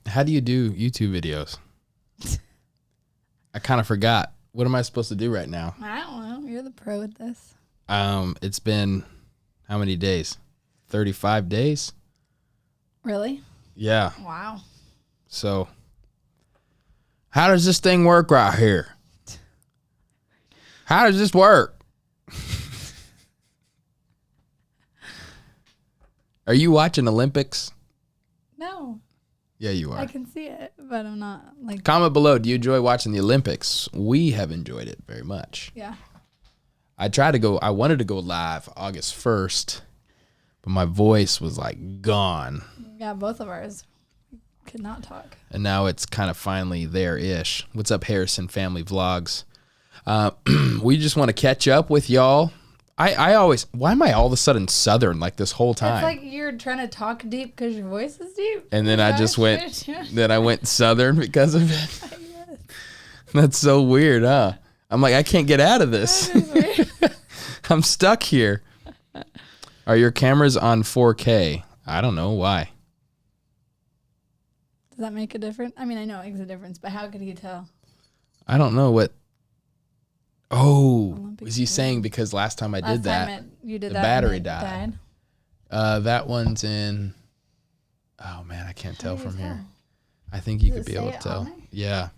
How do you do YouTube videos? I kind of forgot. What am I supposed to do right now? I don't know. You're the pro at this. It's been how many days? 35 days? Really? Yeah. Wow. So how does this thing work right here? How does this work? Are you watching Olympics? No. Yeah, you are. I can see it, but I'm not like. Comment below. Do you enjoy watching the Olympics? We have enjoyed it very much. Yeah. I wanted to go live August 1st, but my voice was like gone. Yeah, both of ours could not talk. And now it's kind of finally there-ish. What's up, Harrison Family Vlogs? We just want to catch up with y'all. Why am I all of a sudden Southern like this whole time? It's like you're trying to talk deep because your voice is deep. And then I just went, then I went Southern because of it. Yes. That's so weird, huh? I'm like, I can't get out of this. That is weird. I'm stuck here. Are your cameras on 4K? I don't know why. Does that make a difference? I mean, I know it makes a difference, but how could you tell? I don't know what. Oh, Olympic is he Games. saying because last time I did that, You did the that battery and it died. That one's in. Oh man, I can't tell do you from here. tell? I think you Does could it be able say to it on tell. there? Yeah.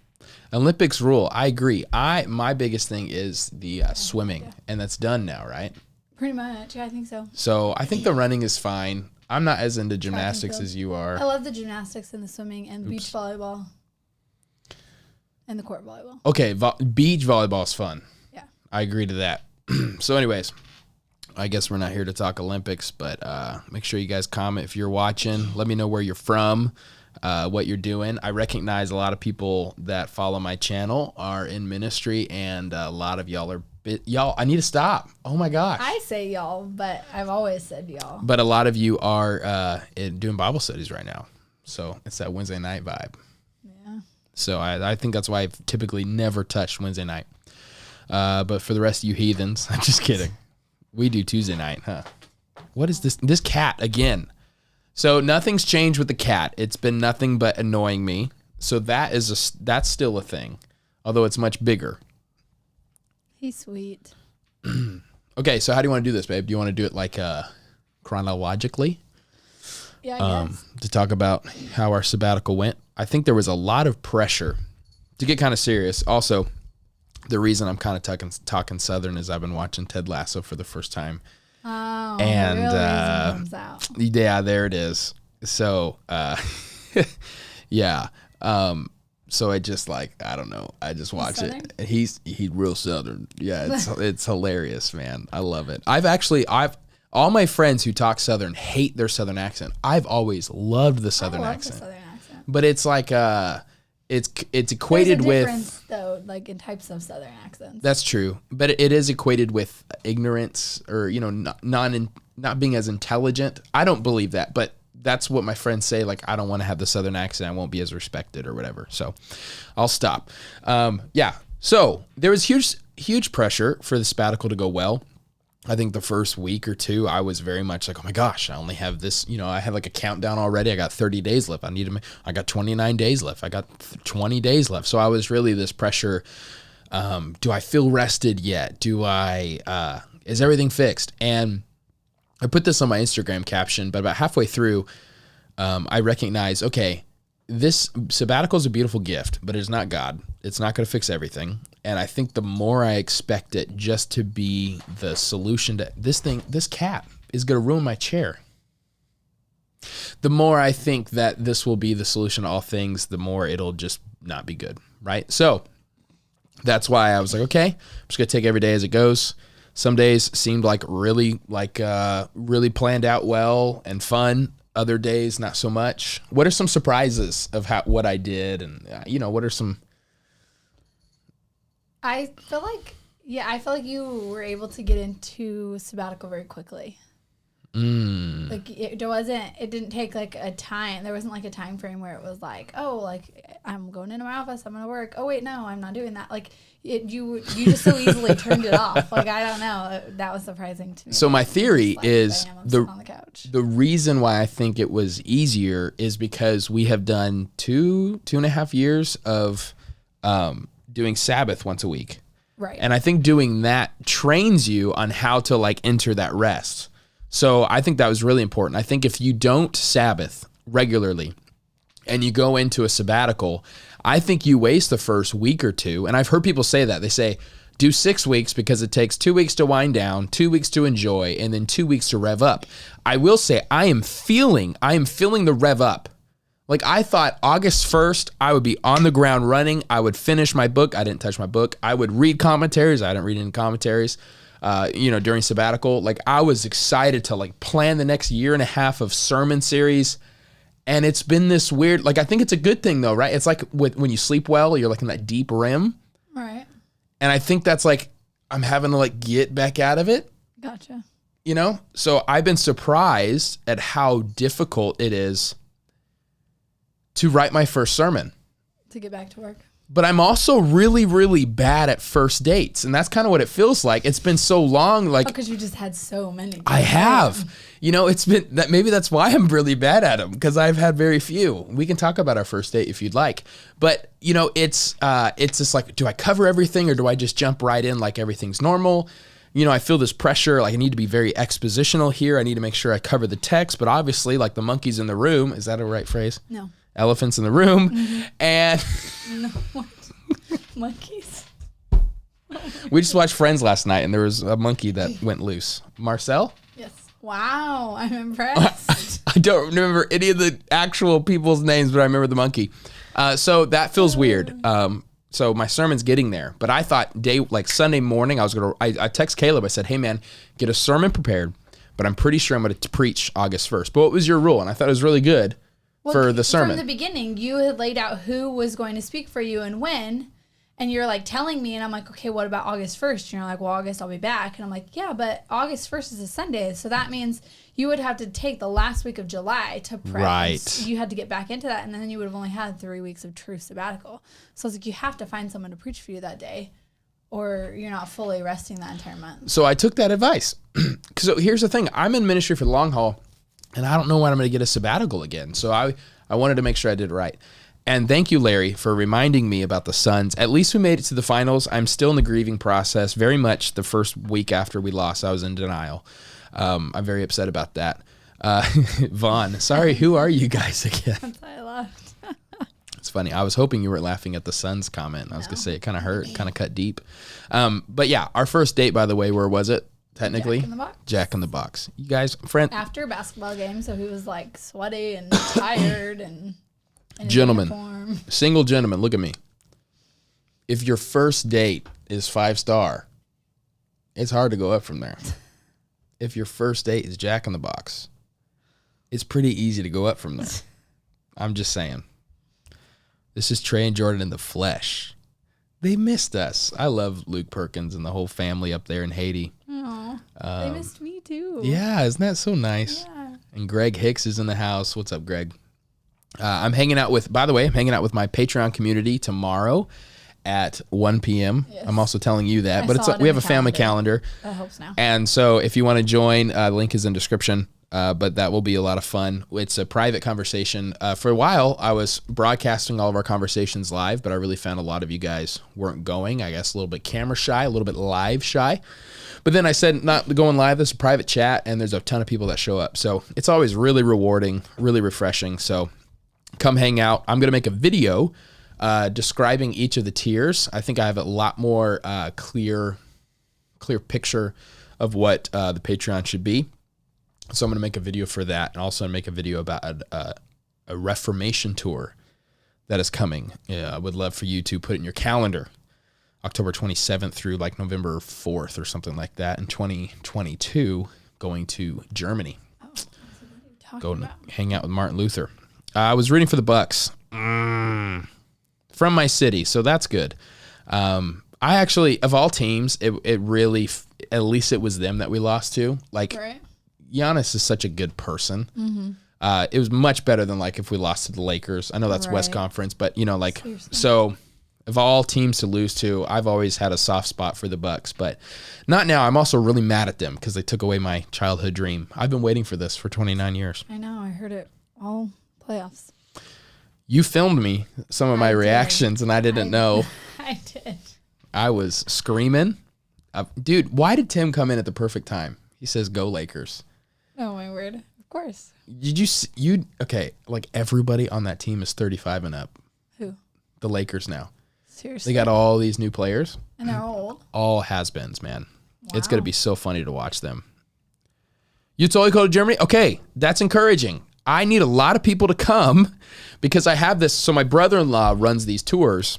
Olympics rule. I agree. My biggest thing is the swimming, and that's done now, right? Pretty much. Yeah, I think so. So I think the running is fine. I'm not as into gymnastics field. as you I are. love the gymnastics and the swimming and beach volleyball and the court volleyball. Okay, beach volleyball is fun. Yeah. I agree to that. So anyways, I guess we're not here to talk Olympics, but make sure you guys comment if you're watching. Let me know where you're from, what you're doing. I recognize a lot of people that follow my channel are in ministry, and a lot of y'all are y'all. I need to stop. Oh my gosh. I say y'all, but I've always said y'all. But a lot of you are doing Bible studies right now. So it's that Wednesday night vibe. Yeah. So I think that's why I've typically never touched Wednesday night. But for the rest of you heathens, I'm just kidding. We do Tuesday night, huh? What is this? This cat again. So nothing's changed with the cat. It's been nothing but annoying me. So that's still a thing, although it's much bigger. He's sweet. Okay, so how do you want to do this, babe? Do you want to do it like chronologically? Yeah, I guess. To talk about how our sabbatical went? I think there was a lot of pressure to get kind of serious. Also, the reason I'm kind of talking Southern is I've been watching Ted Lasso for the first time. Oh, And, the real reason comes out. Yeah, there it is. So, yeah. So I just I don't know. I just watch Southern? it. He's real Southern. Yeah, it's hilarious, man. I love it. All my friends who talk Southern hate their Southern accent. I've always loved the Southern I love accent. the Southern accent. But it's like it's equated There's a with difference, though, like in types of Southern accents. That's true, but it is equated with ignorance or not being as intelligent. I don't believe that, but that's what my friends say. Like, I don't want to have the Southern accent. I won't be as respected or whatever. So I'll stop. Yeah. So there was huge pressure for the sabbatical to go well. I think the first week or two, I was very much like, oh my gosh, I only have this, I had like a countdown already. I got 30 days left. I got 29 days left. I got 20 days left. So I was really this pressure. Do I feel rested yet? Is everything fixed? And I put this on my Instagram caption, but about halfway through, I recognize, okay, this sabbatical is a beautiful gift, but it's not God. It's not going to fix everything. And I think the more I expect it just to be the solution to this cat is going to ruin my chair. The more I think that this will be the solution to all things, the more it'll just not be good, right? So that's why I was like, okay, I'm just going to take every day as it goes. Some days seemed like really planned out well and fun. Other days, not so much. What are some surprises of what I did? And, what are some... I feel like you were able to get into sabbatical very quickly. Like it didn't take like a time. There wasn't like a time frame where it was like, oh, like I'm going into my office. I'm going to work. Oh, wait, no, I'm not doing that. Like, you just so easily turned it off. Like, I don't know. That was surprising to me. So my theory is on the couch. The reason why I think it was easier is because we have done 2.5 years of doing Sabbath once a week. Right. And I think doing that trains you on how to like enter that rest. So I think that was really important. I think if you don't Sabbath regularly and you go into a sabbatical, I think you waste the first week or two. And I've heard people say that. They say, do 6 weeks because it takes 2 weeks to wind down, 2 weeks to enjoy, and then 2 weeks to rev up. I will say I am feeling the rev up. Like I thought August 1st, I would be on the ground running. I would finish my book. I didn't touch my book. I would read commentaries. I didn't read any commentaries. During sabbatical, like I was excited to like plan the next year and a half of sermon series. And it's been this weird, like, I think it's a good thing though, right? It's like when you sleep well, you're like in that deep REM. Right. And I think that's like, I'm having to like get back out of it. Gotcha. So I've been surprised at how difficult it is to write my first sermon. To get back to work. But I'm also really, really bad at first dates. And that's kind of what it feels like. It's been so long. Like, because you just had so many. I have. It's been that. Maybe that's why I'm really bad at them, because I've had very few. We can talk about our first date if you'd like. But, it's just like, do I cover everything or do I just jump right in like everything's normal? I feel this pressure. Like I need to be very expositional here. I need to make sure I cover the text. But obviously, like the monkeys in the room. Is that a right phrase? No. Elephants in the room. Mm-hmm. And no, what? Monkeys. We just watched Friends last night, and there was a monkey that went loose. Marcel? Yes. Wow, I'm impressed. I don't remember any of the actual people's names, but I remember the monkey. So that feels weird. So my sermon's getting there, but I thought Sunday morning, I text Caleb. I said, hey man, get a sermon prepared, but I'm pretty sure I'm going to preach August 1st. But what was your rule? And I thought it was really good. For the sermon. From the beginning, you had laid out who was going to speak for you and when, and you're like telling me, and I'm like, okay, what about August 1st? And you're like, well, August I'll be back. And I'm like, yeah, but August 1st is a Sunday, so that means you would have to take the last week of July to prep. Right. You had to get back into that, and then you would have only had 3 weeks of true sabbatical. So I was like, you have to find someone to preach for you that day, or you're not fully resting that entire month. So I took that advice. So here's the thing. I'm in ministry for the long haul, and I don't know when I'm going to get a sabbatical again. So I wanted to make sure I did it right. And thank you, Larry, for reminding me about the Suns. At least we made it to the finals. I'm still in the grieving process. Very much the first week after we lost, I was in denial. I'm very upset about that. Vaughn, sorry, who are you guys again? That's why I laughed. It's funny. I was hoping you weren't laughing at the Suns comment. I was going to say it kind of hurt, kind of cut deep. But yeah, our first date, by the way, where was it? Technically, Jack in the Box. You guys, friend. After a basketball game, so he was like sweaty and tired and gentlemen, single gentleman, look at me. If your first date is 5-star, it's hard to go up from there. If your first date is Jack in the Box, it's pretty easy to go up from there. I'm just saying. This is Trey and Jordan in the flesh. They missed us. I love Luke Perkins and the whole family up there in Haiti. They missed me too. Yeah, isn't that so nice? Yeah. And Greg Hicks is in the house. What's up, Greg? I'm hanging out with my Patreon community tomorrow at 1 p.m. Yes. I'm also telling you that, but we have a family calendar. That helps now. And so if you want to join, the link is in description. But that will be a lot of fun. It's a private conversation. For a while, I was broadcasting all of our conversations live, but I really found a lot of you guys weren't going. I guess a little bit camera shy, a little bit live shy. But then I said, not going live, this is a private chat, and there's a ton of people that show up. So it's always really rewarding, really refreshing. So come hang out. I'm going to make a video describing each of the tiers. I think I have a lot more clear picture of what the Patreon should be. So I'm going to make a video for that, and also make a video about a Reformation tour that is coming. Yeah, I would love for you to put it in your calendar, October 27th through like November 4th or something like that in 2022, going to Germany. Go hang out with Martin Luther. I was rooting for the Bucks from my city, so that's good. I actually, of all teams, it really, at least it was them that we lost to. Like, right. Giannis is such a good person. It was much better than like if we lost to the Lakers. I know that's West Right. Conference, but you know, like, Seriously. so of all teams to lose to, I've always had a soft spot for the Bucks, but not now. I'm also really mad at them because they took away my childhood dream. I've been waiting for this for 29 years. I know. I heard it all playoffs. You filmed me some of my I did. reactions, and I didn't know. I did. I was screaming. Dude, why did Tim come in at the perfect time? He says, "Go Lakers." Oh my word! Of course. Did you okay? Like everybody on that team is 35 and up. Who? The Lakers now. Seriously. They got all these new players. And they're old. All has-beens, man. It's Wow. gonna be so funny to watch them. You totally go to Germany? Okay, that's encouraging. I need a lot of people to come because I have this. So my brother-in-law runs these tours,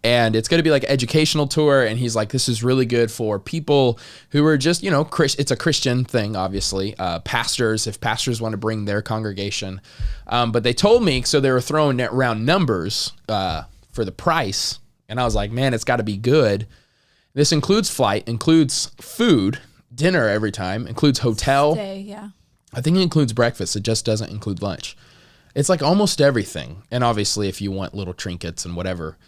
and it's going to be like an educational tour. And he's like, this is really good for people who are just, you know, it's a Christian thing, obviously. Pastors, if pastors want to bring their congregation. But they told me, so they were throwing around numbers for the price. And I was like, man, it's got to be good. This includes flight, includes food, dinner every time, includes hotel. Stay, yeah. I think it includes breakfast. It just doesn't include lunch. It's like almost everything. And obviously, if you want little trinkets and whatever,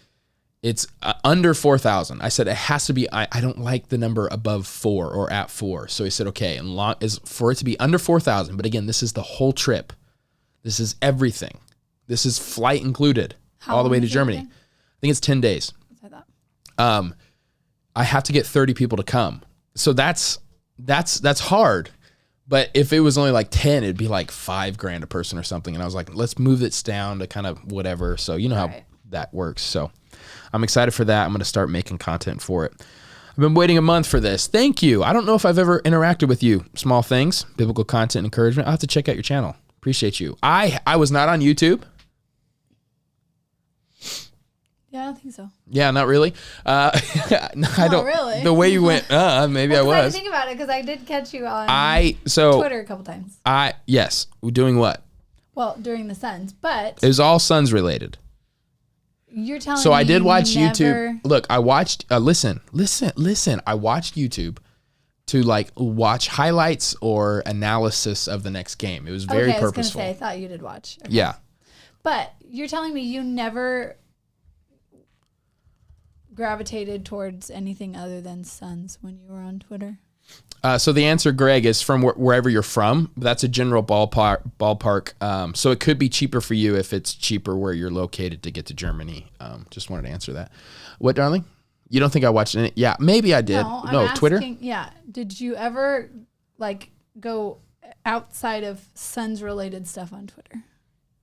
it's under 4,000. I said it has to be. I don't like the number above 4 or at 4. So he said, okay, and is for it to be under 4,000. But again, this is the whole trip. This is everything. This is flight included, How all the way long to is it Germany. again? I think it's 10 days. That's what I thought. I have to get 30 people to come. So that's hard. But if it was only like 10, it'd be like $5,000 a person or something. And I was like, let's move this down to kind of whatever. So you know how Right. that works. So I'm excited for that. I'm going to start making content for it. I've been waiting a month for this. Thank you. I don't know if I've ever interacted with you. Small things, biblical content, encouragement. I'll have to check out your channel. Appreciate you. I was not on YouTube. Yeah, I don't think so. Yeah, not really. I don't really. The way you went, maybe I I had to was. think about it because I did catch you on Twitter a couple times. Yes, we're doing what? Well, during the Suns, but It was all Suns related. you're telling me. So I did watch you YouTube. never- Look, I watched. Listen. I watched YouTube to like watch highlights or analysis of the next game. It was very okay, purposeful. I was gonna say, I thought you did watch. Okay. Yeah. But you're telling me you never gravitated towards anything other than Suns when you were on Twitter? So the answer, Greg, is from wherever you're from. That's a general ballpark. So it could be cheaper for you if it's cheaper where you're located to get to Germany. Just wanted to answer that. What, darling? You don't think I watched any? Yeah, maybe I did. No, No, I'm Twitter? asking, yeah. Did you ever like go outside of Suns related stuff on Twitter?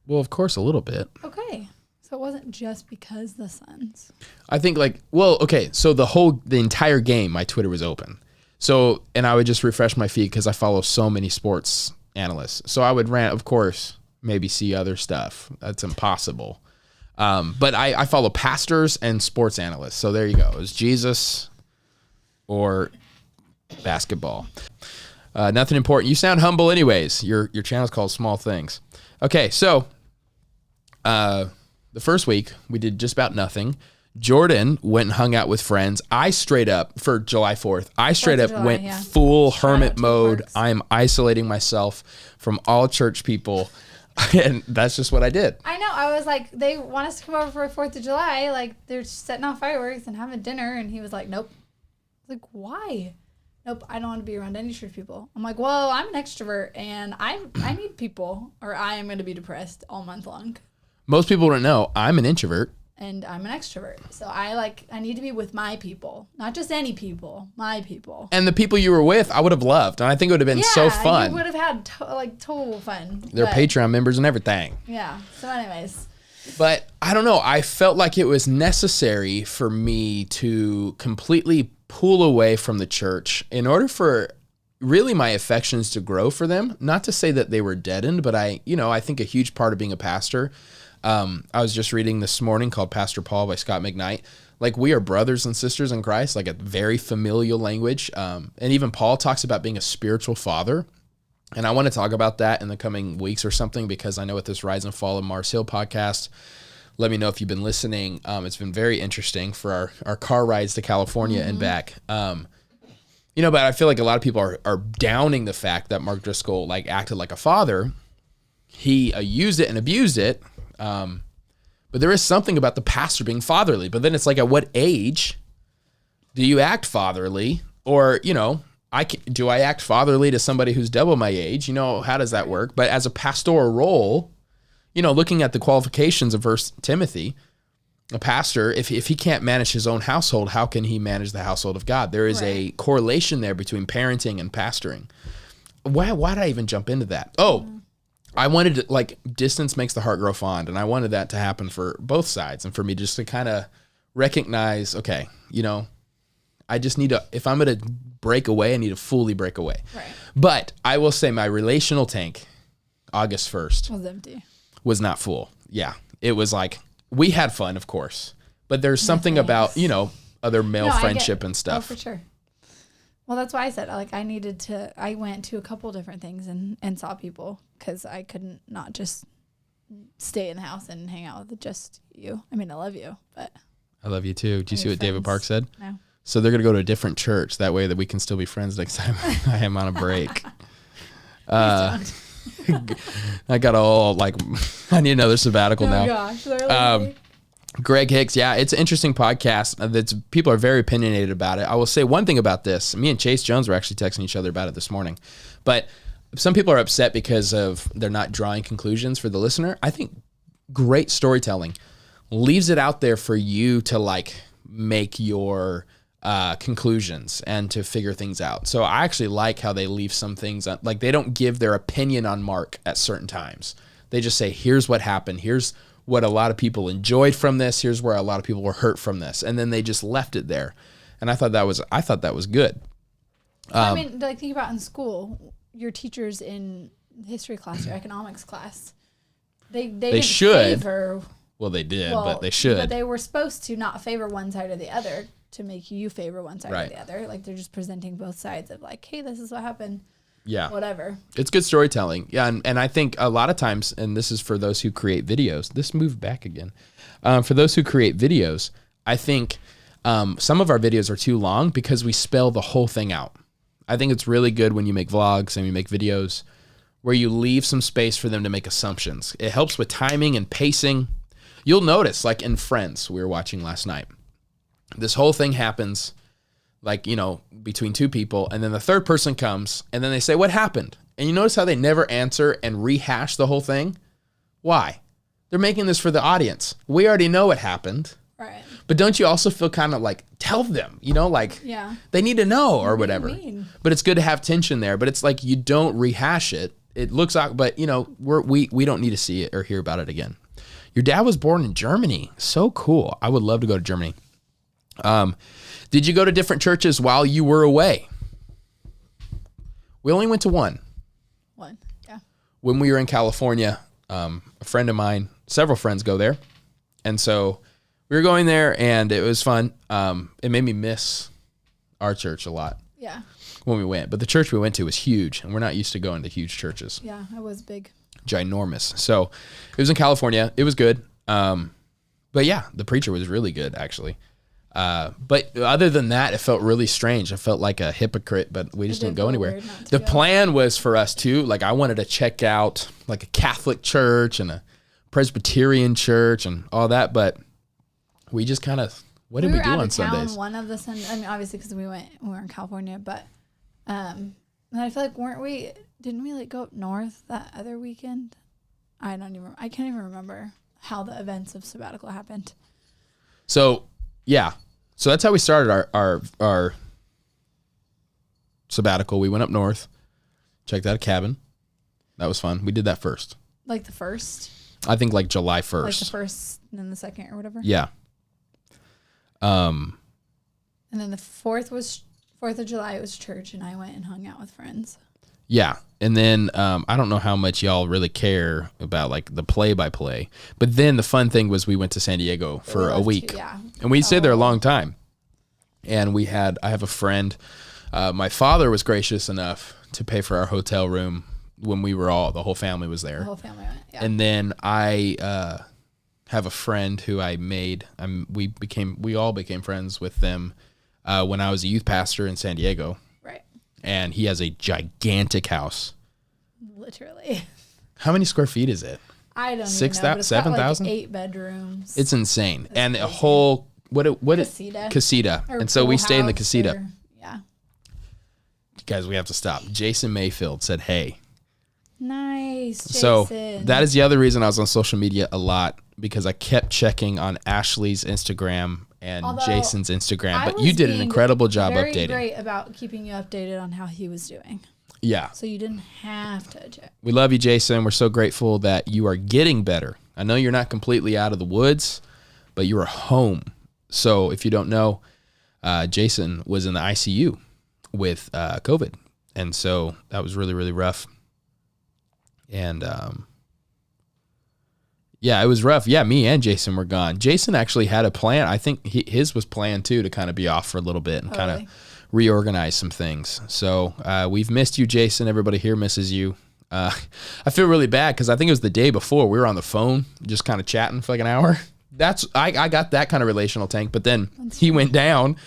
Well, of course, a little bit. Okay. So it wasn't just because the Suns. I think okay. So the entire game, my Twitter was open. So, and I would just refresh my feed because I follow so many sports analysts. So I would of course, maybe see other stuff. That's impossible. But I follow pastors and sports analysts. So there you go. It was Jesus or basketball. Nothing important. You sound humble anyways. Your channel's called Small Things. Okay, so the first week we did just about nothing. Jordan went and hung out with friends. I straight up, for July 4th, July, went yeah. full Shout out hermit to mode. Parks. I am isolating myself from all church people. And that's just what I did. I know. I was like, they want us to come over for 4th of July. Like, they're setting off fireworks and having dinner. And he was like, nope. I was like, why? Nope, I don't want to be around any church people. I'm like, well, I'm an extrovert and I need people or I am going to be depressed all month long. Most people don't know I'm an introvert. And I'm an extrovert. So I need to be with my people. Not just any people, my people. And the people you were with, I would have loved. And I think it would have been so fun. You would have had total fun. They're But, Patreon members and everything. Yeah. So anyways. But I don't know. I felt like it was necessary for me to completely pull away from the church in order for really my affections to grow for them. Not to say that they were deadened, but I think a huge part of being a pastor. I was just reading this morning called Pastor Paul by Scott McKnight. Like, we are brothers and sisters in Christ, like a very familial language. And even Paul talks about being a spiritual father. And I want to talk about that in the coming weeks or something, because I know with this Rise and Fall of Mars Hill podcast, let me know if you've been listening. It's been very interesting for our car rides to California and back. But I feel like a lot of people are downing the fact that Mark Driscoll acted like a father. he used it and abused it. But there is something about the pastor being fatherly. But then it's like, at what age do you act fatherly? Or, do I act fatherly to somebody who's double my age? How does that work? But as a pastoral role, looking at the qualifications of 1 Timothy, a pastor, if he can't manage his own household, how can he manage the household of God? There is a correlation there between parenting and pastoring. Why did I even jump into that? I wanted to, distance makes the heart grow fond, and I wanted that to happen for both sides, and for me just to kind of recognize, okay, I just need to, if I'm going to break away, I need to fully break away. Right. But I will say my relational tank, August 1st, was empty. Was not full. Yeah. It was like, we had fun, of course, but there's something about, other male friendship and stuff. Oh, for sure. Well, that's why I said, I went to a couple different things and saw people, because I couldn't not just stay in the house and hang out with just you. I mean, I love you, but. I love you too. Do you see what David Park said? No. So they're going to go to a different church. That way that we can still be friends next time I am on a break. I got all I need another sabbatical now. Oh gosh. Greg Hicks. Yeah, it's an interesting podcast. People are very opinionated about it. I will say one thing about this. Me and Chase Jones were actually texting each other about it this morning. But some people are upset because they're not drawing conclusions for the listener. I think great storytelling leaves it out there for you to make your conclusions and to figure things out. So I actually like how they leave some things they don't give their opinion on Mark at certain times. They just say, here's what happened. Here's what a lot of people enjoyed from this. Here's where a lot of people were hurt from this. And then they just left it there. And I thought that was good. I mean, think about in school, your teachers in history class or economics class, they didn't should. Favor. Well, they did, but they should. But they were supposed to not favor one side or the other, to make you favor one side right. or the other. They're just presenting both sides of hey, this is what happened. Yeah. Whatever. It's good storytelling. Yeah. And I think a lot of times, and this is for those who create videos, this moved back again. For those who create videos, I think some of our videos are too long because we spell the whole thing out. I think it's really good when you make vlogs and you make videos where you leave some space for them to make assumptions. It helps with timing and pacing. You'll notice, in Friends, we were watching last night, this whole thing happens between two people, and then the third person comes and then they say, what happened? And you notice how they never answer and rehash the whole thing? Why? They're making this for the audience. We already know what happened. Right. But don't you also feel kind of tell them, yeah. They need to know or what whatever. Do you mean? But it's good to have tension there. But it's you don't rehash it. It looks like, but we don't need to see it or hear about it again. Your dad was born in Germany. So cool. I would love to go to Germany. Did you go to different churches while you were away? We only went to one. One, yeah. When we were in California, a friend of mine, several friends go there. And so we were going there and it was fun. It made me miss our church a lot. Yeah. When we went. But the church we went to was huge and we're not used to going to huge churches. Yeah, it was big. Ginormous. So it was in California. It was good. But yeah, the preacher was really good actually. But other than that, it felt really strange. I felt like a hypocrite, but we just didn't go anywhere. The plan was for us to, I wanted to check out a Catholic church and a Presbyterian church and all that, but we just kind of, what did we do on Sundays? One of the Sundays, I mean, obviously because we were in California, but and I feel didn't we go up north that other weekend? I can't even remember how the events of Sabbatical happened. So yeah. So that's how we started our sabbatical. We went up north, checked out a cabin. That was fun. We did that first. The first? I think July 1st. The first and then the second or whatever? Yeah. And then the 4th of July, it was church, and I went and hung out with friends. Yeah. And then I don't know how much y'all really care about the play-by-play, but then the fun thing was we went to San Diego for a week. Yeah. And we stayed there a long time. And I have a friend, my father was gracious enough to pay for our hotel room when the whole family was there. The whole family went, yeah. And then I have a friend who I made, we all became friends with them when I was a youth pastor in San Diego. Right. And he has a gigantic house. Literally. How many square feet is it? I don't 6,000, even know. 7,000? Like 8 bedrooms. It's insane. And crazy. a whole, Casita. Casita. Or And so we pool stay in the house casita. or- yeah. Guys, we have to stop. Jason Mayfield said, hey. Nice, Jason. So that is the other reason I was on social media a lot, because I kept checking on Ashley's Instagram and Although Jason's Instagram. I But was you did an being incredible job very updating. great about keeping you updated on how he was doing. Yeah. So you didn't have to check. We love you, Jason. We're so grateful that you are getting better. I know you're not completely out of the woods, but you are home. So if you don't know, Jason was in the ICU with COVID. And so that was really, really rough. And yeah, it was rough. Yeah, me and Jason were gone. Jason actually had a plan. I think his was planned too, to kind of be off for a little bit and kind of reorganize some things. So we've missed you, Jason. Everybody here misses you. I feel really bad because I think it was the day before we were on the phone just kind of chatting for like an hour. I got that kind of relational tank, but then he went down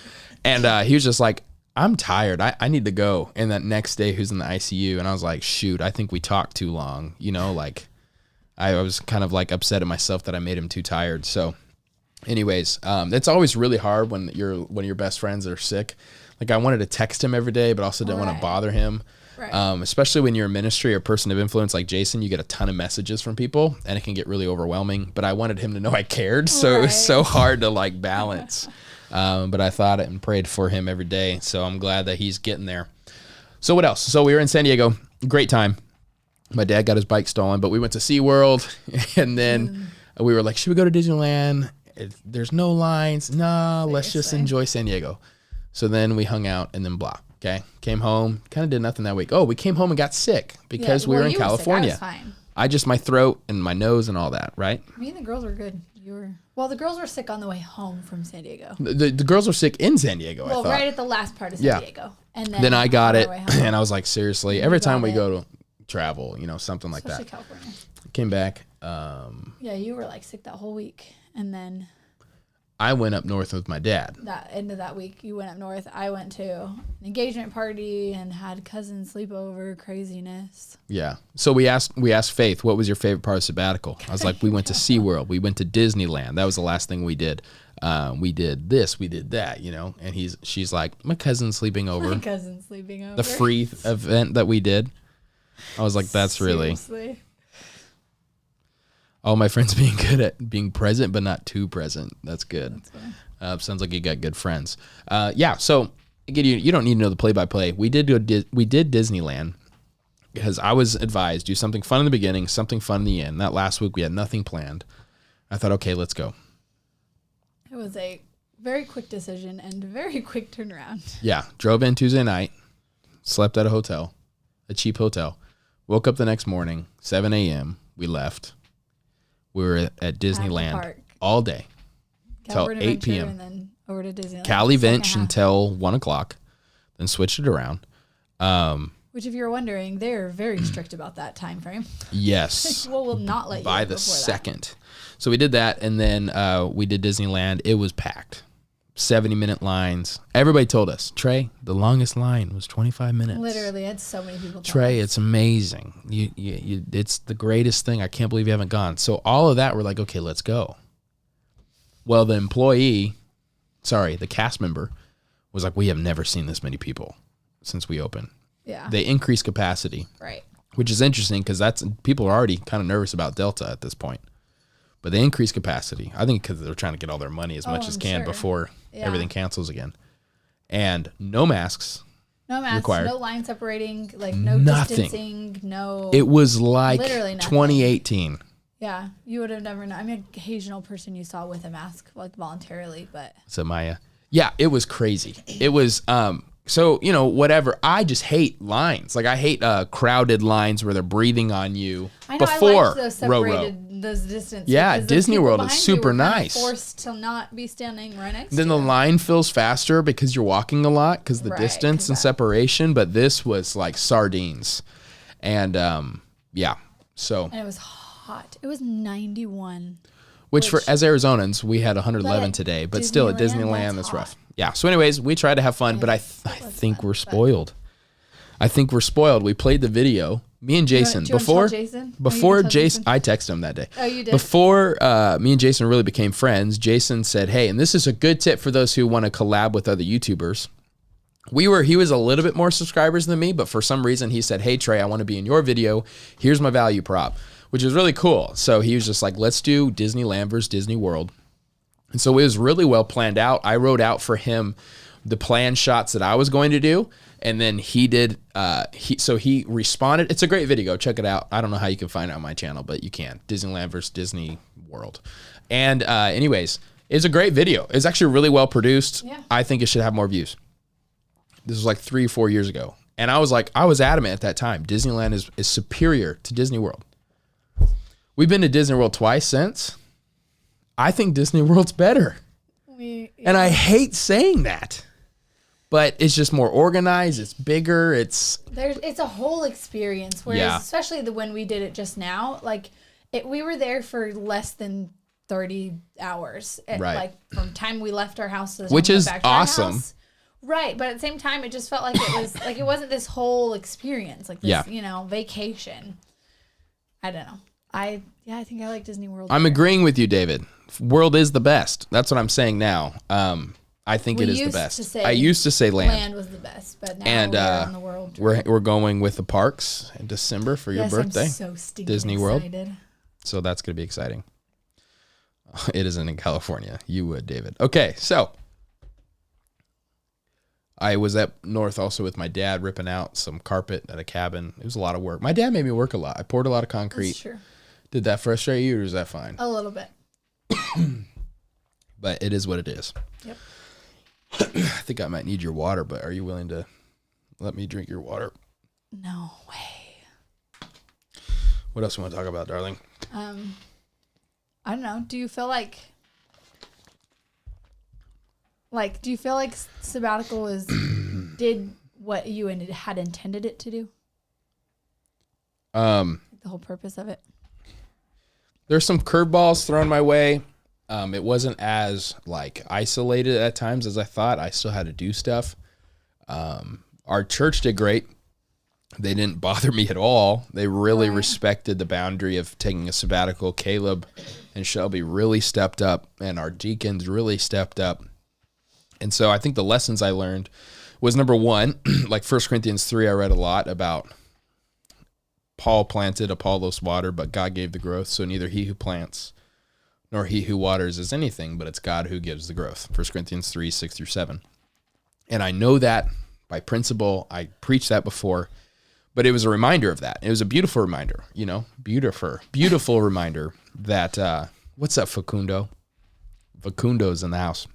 and he was just like, I'm tired. I need to go. And that next day, who's in the ICU? And I was like, shoot, I think we talked too long. You know, like I was kind of like upset at myself that I made him too tired. So anyways, it's always really hard when your best friends are sick. Like I wanted to text him every day, but also didn't want to bother him. Right. Especially when you're a ministry or person of influence like Jason, you get a ton of messages from people and it can get really overwhelming. But I wanted him to know I cared. So it was so hard to like balance. But I thought it and prayed for him every day. So I'm glad that he's getting there. So what else? So we were in San Diego. Great time. My dad got his bike stolen, but we went to SeaWorld. And then we were like, should we go to Disneyland? There's no lines. No, let's just enjoy San Diego. So then we hung out and then blah. Okay. Came home. Kind of did nothing that week. Oh, we came home and got sick because we were in California. Sick. I was fine. I just, my throat and my nose and all that, right? Me and the girls were good. The girls were sick on the way home from San Diego. The girls were sick in San Diego, I thought. Right at the last part of San Diego. And then I got it, and I was like, seriously, every time we go to travel, something like Especially that. California. Came back. Yeah, you were like sick that whole week. And then I went up north with my dad. That end of that week, you went up north. I went to an engagement party and had cousins sleepover, craziness. Yeah. So we asked Faith, what was your favorite part of Sabbatical? I was like, we went to SeaWorld. We went to Disneyland. That was the last thing we did. We did this, we did that, and she's like, my cousin's sleeping over. My cousin's sleeping over. The free event that we did. I was like, that's Seriously. really all my friends being good at being present, but not too present. That's good. Sounds like you got good friends. Yeah. So again, you don't need to know the play-by-play. We did Disneyland because I was advised do something fun in the beginning, something fun in the end. That last week we had nothing planned. I thought, okay, let's go. It was a very quick decision and very quick turnaround. Yeah. Drove in Tuesday night, slept at a cheap hotel, woke up the next morning, 7 a.m. We left. We were at Disneyland all day till 8 p.m. And then over to Disneyland. Cali Venture until 1 o'clock, then switched it around. Which, if you're wondering, they're very strict about that time frame. Yes. Will not let you by the second. So we did that, and then we did Disneyland. It was packed. 70-minute lines. Everybody told us, Trey, the longest line was 25 minutes. Literally, had so many people. Trey, it's amazing. You, it's the greatest thing. I can't believe you haven't gone. So all of that, we're like, okay, let's go. Well, the cast member was like, we have never seen this many people since we opened. Yeah. They increased capacity. Right. Which is interesting because people are already kind of nervous about Delta at this point. But they increased capacity. I think because they're trying to get all their money as much as can before everything cancels again. And no masks. No masks, required. No line separating, like no Nothing. distancing, no. It was like literally nothing. 2018. Yeah, you would have never known. I mean, occasional person you saw with a mask, like voluntarily, but. So Maya. Yeah, it was crazy. It was, so, whatever. I just hate lines. Like I hate crowded lines where they're breathing on you before I like those separated, those distances. Yeah, Disney World is super nice. Forced to not be standing right next then to the you. line feels faster because you're walking a lot because the Right, distance and separation. But this was like sardines. And yeah, so. And it was hot. It was 91. Which for as Arizonans, we had 111 today, but still at Disneyland, that's rough. Yeah. So anyways, we tried to have fun, but I think we're spoiled. I think we're spoiled. We played the video Me and Jason, Do you wanna tell Jason? before Oh, you can tell Jason, I texted him that day. Oh, you did? Before me and Jason really became friends, Jason said, hey, and this is a good tip for those who want to collab with other YouTubers. He was a little bit more subscribers than me, but for some reason he said, hey, Trey, I want to be in your video. Here's my value prop, which is really cool. So he was just like, let's do Disneyland versus Disney World. And so it was really well planned out. I wrote out for him the planned shots that I was going to do. And then he did, he responded. It's a great video. Check it out. I don't know how you can find it on my channel, but you can. Disneyland versus Disney World. And anyways, it's a great video. It's actually really well produced. Yeah. I think it should have more views. This was like 3 or 4 years ago. And I was adamant at that time. Disneyland is superior to Disney World. We've been to Disney World twice since. I think Disney World's better. And I hate saying that. But it's just more organized. It's bigger. It's a whole experience. Whereas, especially when we did it just now, like we were there for less than 30 hours. Right. Like from time we left our house to the time which we is went back to our awesome. house. Right, but at the same time, it just felt like it was like it wasn't this whole experience, like this, vacation. I don't know. I think I like Disney World. I'm agreeing with you, David. World is the best. That's what I'm saying now. I think it is the best. I used to say land. Land was the best, but now we're on the world. We're going with the parks in December for your birthday. I'm so stinking Disney excited. World. So that's going to be exciting. It isn't in California. You would, David. Okay, so I was up north also with my dad ripping out some carpet at a cabin. It was a lot of work. My dad made me work a lot. I poured a lot of concrete. That's true. Did that frustrate you or is that fine? A little bit. But it is what it is. Yep. I think I might need your water, but are you willing to let me drink your water? No way. What else you want to talk about, darling? I don't know. Do you feel like Sabbatical did what you had intended it to do? The whole purpose of it? There's some curveballs thrown my way. It wasn't as isolated at times as I thought. I still had to do stuff. Our church did great. They didn't bother me at all. They really respected the boundary of taking a sabbatical. Caleb and Shelby really stepped up, and our deacons really stepped up. And so I think the lessons I learned was, number one, like 1 Corinthians 3, I read a lot about Paul planted, Apollos watered, but God gave the growth. So neither he who plants nor he who waters is anything, but it's God who gives the growth. 1 Corinthians 3, 6 through 7. And I know that by principle. I preached that before, but it was a reminder of that. It was a beautiful reminder, beautiful reminder that, what's up, Facundo? Facundo's in the house.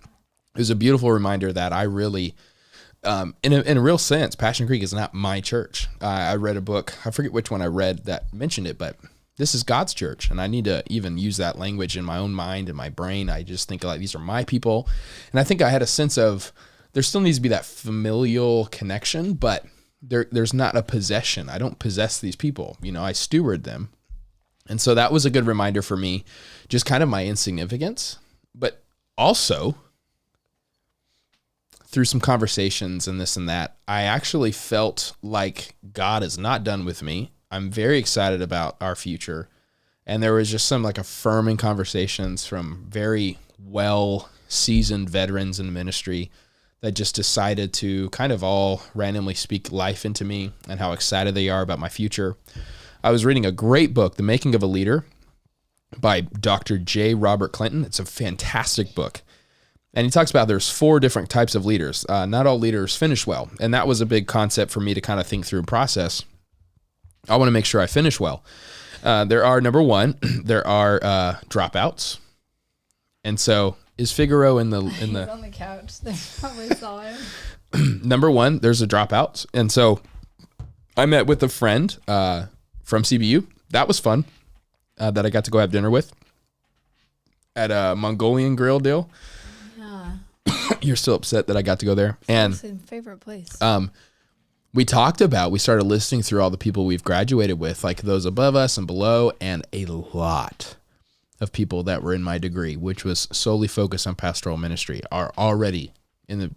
It was a beautiful reminder that I really, in a real sense, Passion Creek is not my church. I read a book, I forget which one I read that mentioned it, but this is God's church, and I need to even use that language in my own mind and my brain. I just think these are my people, and I think I had a sense of there still needs to be that familial connection, but there's not a possession. I don't possess these people. I steward them, and so that was a good reminder for me, just kind of my insignificance, but also through some conversations and this and that, I actually felt like God is not done with me. I'm very excited about our future. And there was just some affirming conversations from very well-seasoned veterans in the ministry that just decided to kind of all randomly speak life into me and how excited they are about my future. I was reading a great book, The Making of a Leader, by Dr. J. Robert Clinton. It's a fantastic book. And he talks about there's 4 different types of leaders. Not all leaders finish well. And that was a big concept for me to kind of think through and process. I want to make sure I finish well. There are, number one, there are dropouts. And so is Figaro in the He's on the couch. They probably saw him. Number one, there's a dropout. And so I met with a friend from CBU. That was fun. That I got to go have dinner with at a Mongolian grill deal. Yeah. You're still upset that I got to go there. And favorite place. We started listing through all the people we've graduated with, like those above us and below, and a lot of people that were in my degree, which was solely focused on pastoral ministry, are already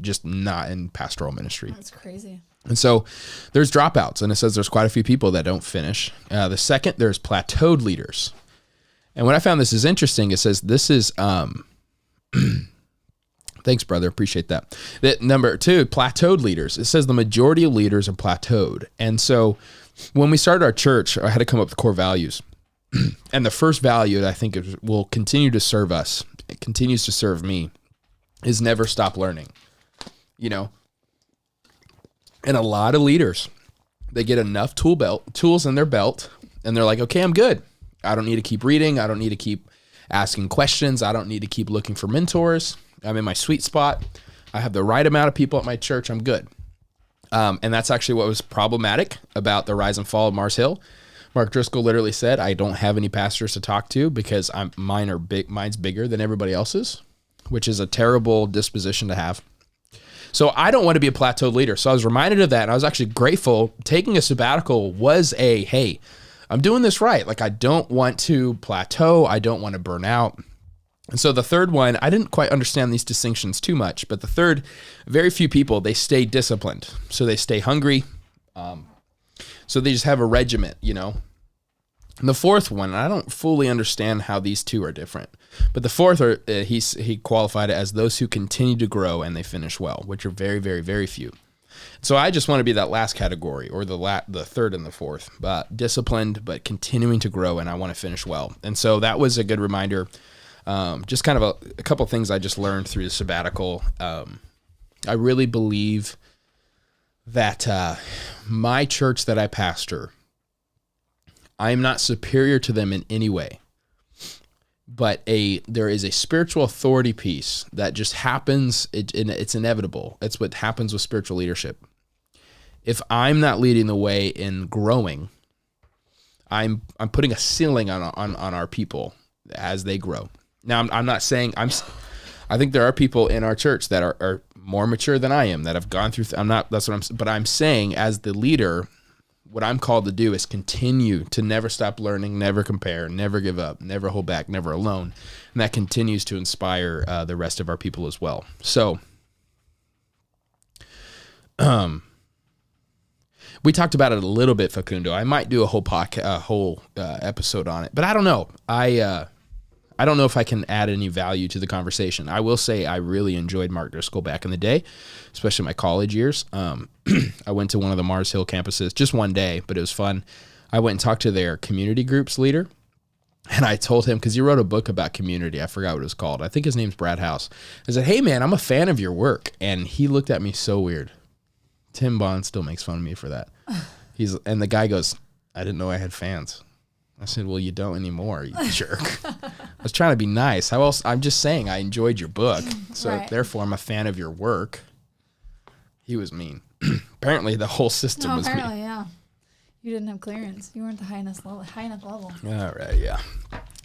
just not in pastoral ministry. That's crazy. And so there's dropouts, and it says there's quite a few people that don't finish. The second, there's plateaued leaders. And what I found this is interesting, it says this is, thanks, brother, appreciate that. That number 2, plateaued leaders. It says the majority of leaders are plateaued. And so when we started our church, I had to come up with core values. And the first value that I think will continue to serve us, it continues to serve me, is never stop learning. You know, and a lot of leaders, they get enough tools in their belt, and they're like, okay, I'm good. I don't need to keep reading. I don't need to keep asking questions. I don't need to keep looking for mentors. I'm in my sweet spot. I have the right amount of people at my church. I'm good. And that's actually what was problematic about the rise and fall of Mars Hill. Mark Driscoll literally said, I don't have any pastors to talk to because mine's bigger than everybody else's, which is a terrible disposition to have. So I don't want to be a plateaued leader. So I was reminded of that, and I was actually grateful. Taking a sabbatical was hey, I'm doing this right. Like, I don't want to plateau. I don't want to burn out. And so the third one, I didn't quite understand these distinctions too much, but the third, very few people, they stay disciplined. So they stay hungry. So they just have a regiment, you know. And the fourth one, I don't fully understand how these two are different. But the fourth, he qualified it as those who continue to grow and they finish well, which are very, very, very few. So I just want to be that last category, or the third and the fourth, but disciplined, but continuing to grow, and I want to finish well. And so that was a good reminder. Just kind of a couple of things I just learned through the sabbatical. I really believe that my church that I pastor, I am not superior to them in any way, but there is a spiritual authority piece that just happens. It's inevitable. It's what happens with spiritual leadership. If I'm not leading the way in growing, I'm putting a ceiling on our people as they grow. Now, I'm not saying I think there are people in our church that are more mature than I am, that have gone through. But I'm saying, as the leader, what I'm called to do is continue to never stop learning, never compare, never give up, never hold back, never alone. And that continues to inspire the rest of our people as well. So, we talked about it a little bit, Facundo. I might do a whole episode on it, but I don't know. I don't know if I can add any value to the conversation. I will say I really enjoyed Mark Driscoll back in the day, especially my college years. I went to one of the Mars Hill campuses just one day, but it was fun. I went and talked to their community groups leader, and I told him, because he wrote a book about community. I forgot what it was called. I think his name's Brad House. I said, hey, man, I'm a fan of your work. And he looked at me so weird. Tim Bond still makes fun of me for that. And the guy goes, I didn't know I had fans. I said, well, you don't anymore, you jerk. I was trying to be nice. How else? I'm just saying I enjoyed your book. So right. Therefore, I'm a fan of your work. He was mean. Apparently, the whole system was mean. Apparently, yeah. You didn't have clearance. You weren't the high enough level. All right, yeah.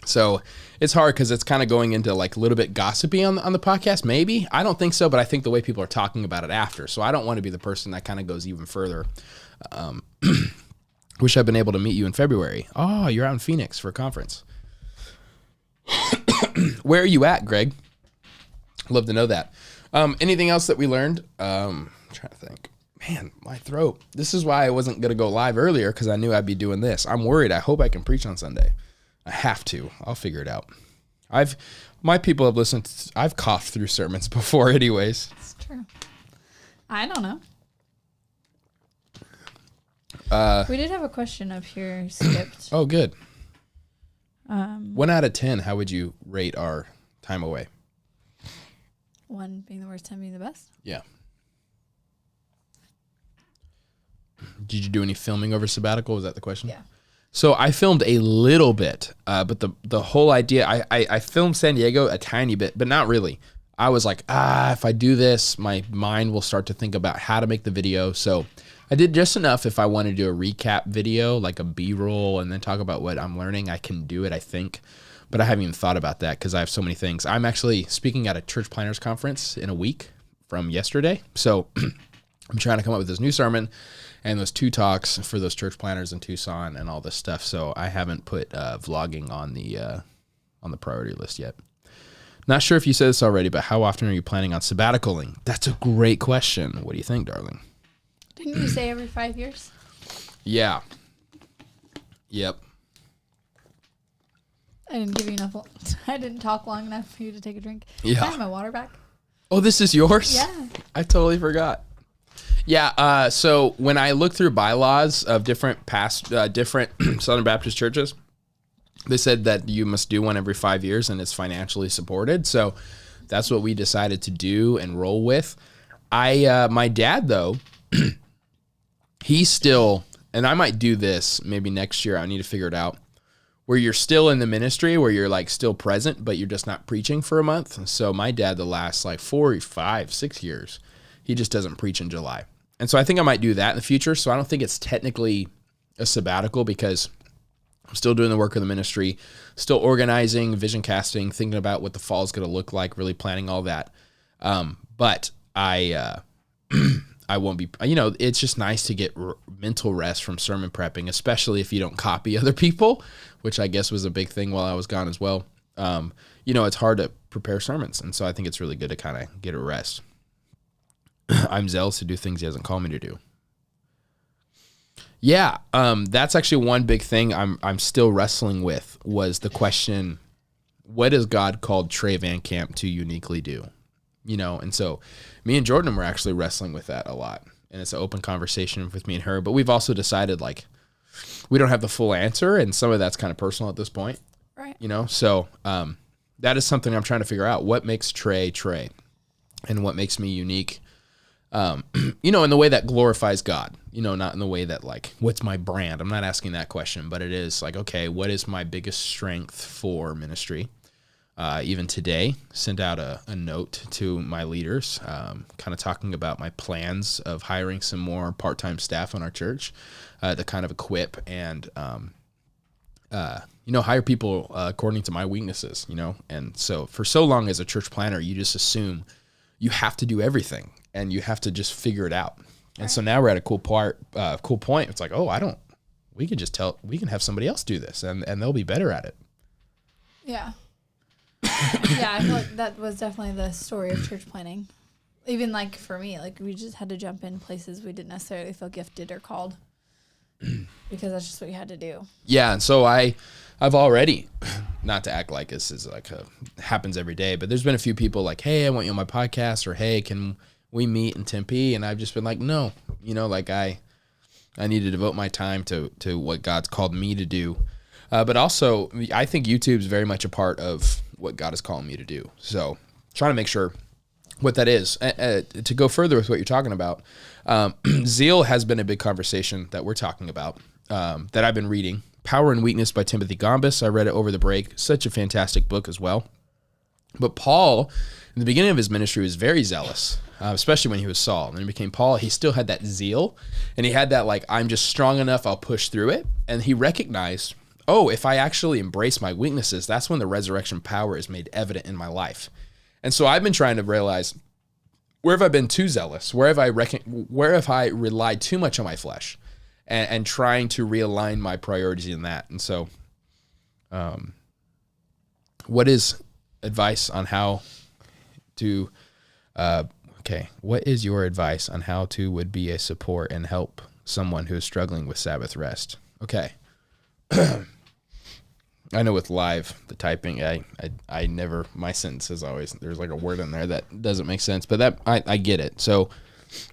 So it's hard because it's kind of going into like a little bit gossipy on the podcast, maybe. I don't think so, but I think the way people are talking about it after. So I don't want to be the person that kind of goes even further. Wish I'd been able to meet you in February. Oh, you're out in Phoenix for a conference. Where are you at, Greg? Love to know that. Anything else that we learned? I'm trying to think. Man, my throat. This is why I wasn't going to go live earlier, because I knew I'd be doing this. I'm worried. I hope I can preach on Sunday. I have to. I'll figure it out. My people have listened. I've coughed through sermons before anyways. It's true. I don't know. We did have a question up here skipped. Oh, good. 1 out of 10, how would you rate our time away? 1 being the worst, 10 being the best? Yeah. Did you do any filming over sabbatical? Was that the question? Yeah. So I filmed a little bit, but the whole idea, I filmed San Diego a tiny bit, but not really. I was like, if I do this, my mind will start to think about how to make the video. So I did just enough. If I want to do a recap video, like a B-roll, and then talk about what I'm learning, I can do it, I think. But I haven't even thought about that because I have so many things. I'm actually speaking at a church planners conference in a week from yesterday. So I'm trying to come up with this new sermon and those 2 talks for those church planners in Tucson and all this stuff. So I haven't put vlogging on the priority list yet. Not sure if you said this already, but how often are you planning on sabbaticaling? That's a great question. What do you think, darling? Didn't you say every 5 years? Yeah. Yep. I didn't give you enough. I didn't talk long enough for you to take a drink. Yeah. Can I have my water back? Oh, this is yours? Yeah. I totally forgot. Yeah. So when I looked through bylaws of different different Southern Baptist churches, they said that you must do one every 5 years and it's financially supported. So that's what we decided to do and roll with. My dad though, he's still, and I might do this maybe next year. I need to figure it out, where you're still in the ministry, where you're like still present, but you're just not preaching for a month. And so my dad, the last like 4, 5, 6 years, he just doesn't preach in July. And so I think I might do that in the future. So I don't think it's technically a sabbatical because I'm still doing the work of the ministry, still organizing, vision casting, thinking about what the fall is going to look like, really planning all that. But I won't be, it's just nice to get mental rest from sermon prepping, especially if you don't copy other people, which I guess was a big thing while I was gone as well. It's hard to prepare sermons. And so I think it's really good to kind of get a rest. I'm zealous to do things he hasn't called me to do. Yeah. That's actually one big thing I'm still wrestling with was the question, what has God called Trey Van Camp to uniquely do? And so me and Jordan were actually wrestling with that a lot. And it's an open conversation with me and her, but we've also decided like, we don't have the full answer. And some of that's kind of personal at this point, right? So that is something I'm trying to figure out. What makes Trey, and what makes me unique, in the way that glorifies God, not in the way that like, what's my brand? I'm not asking that question, but it is like, okay, what is my biggest strength for ministry? Even today, sent out a note to my leaders, kind of talking about my plans of hiring some more part-time staff on our church to kind of equip and, hire people according to my weaknesses, And so for so long as a church planner, you just assume you have to do everything and you have to just figure it out. And so now we're at a cool point. It's like, we can have somebody else do this and they'll be better at it. Yeah. Yeah, I feel like that was definitely the story of church planning. Even like for me, like we just had to jump in places we didn't necessarily feel gifted or called because that's just what you had to do. Yeah, and so I've already, not to act like this is like happens every day, but there's been a few people like, hey, I want you on my podcast, or hey, can we meet in Tempe? And I've just been like, no, I need to devote my time to what God's called me to do. But also, I think YouTube's very much a part of what God is calling me to do. So trying to make sure what that is. To go further with what you're talking about, zeal has been a big conversation that we're talking about, that I've been reading. Power and Weakness by Timothy Gombis. I read it over the break. Such a fantastic book as well. But Paul, in the beginning of his ministry, was very zealous, especially when he was Saul. And when he became Paul, he still had that zeal. And he had that, like, I'm just strong enough, I'll push through it. And he recognized, if I actually embrace my weaknesses, that's when the resurrection power is made evident in my life. And so I've been trying to realize, where have I been too zealous? Where have I relied too much on my flesh? And trying to realign my priorities in that. And so, what is advice on how to, what is your advice on how to would be a support and help someone who is struggling with Sabbath rest? Okay. I know with the typing, I never, my sentence is always, there's like a word in there that doesn't make sense, but that, I get it. So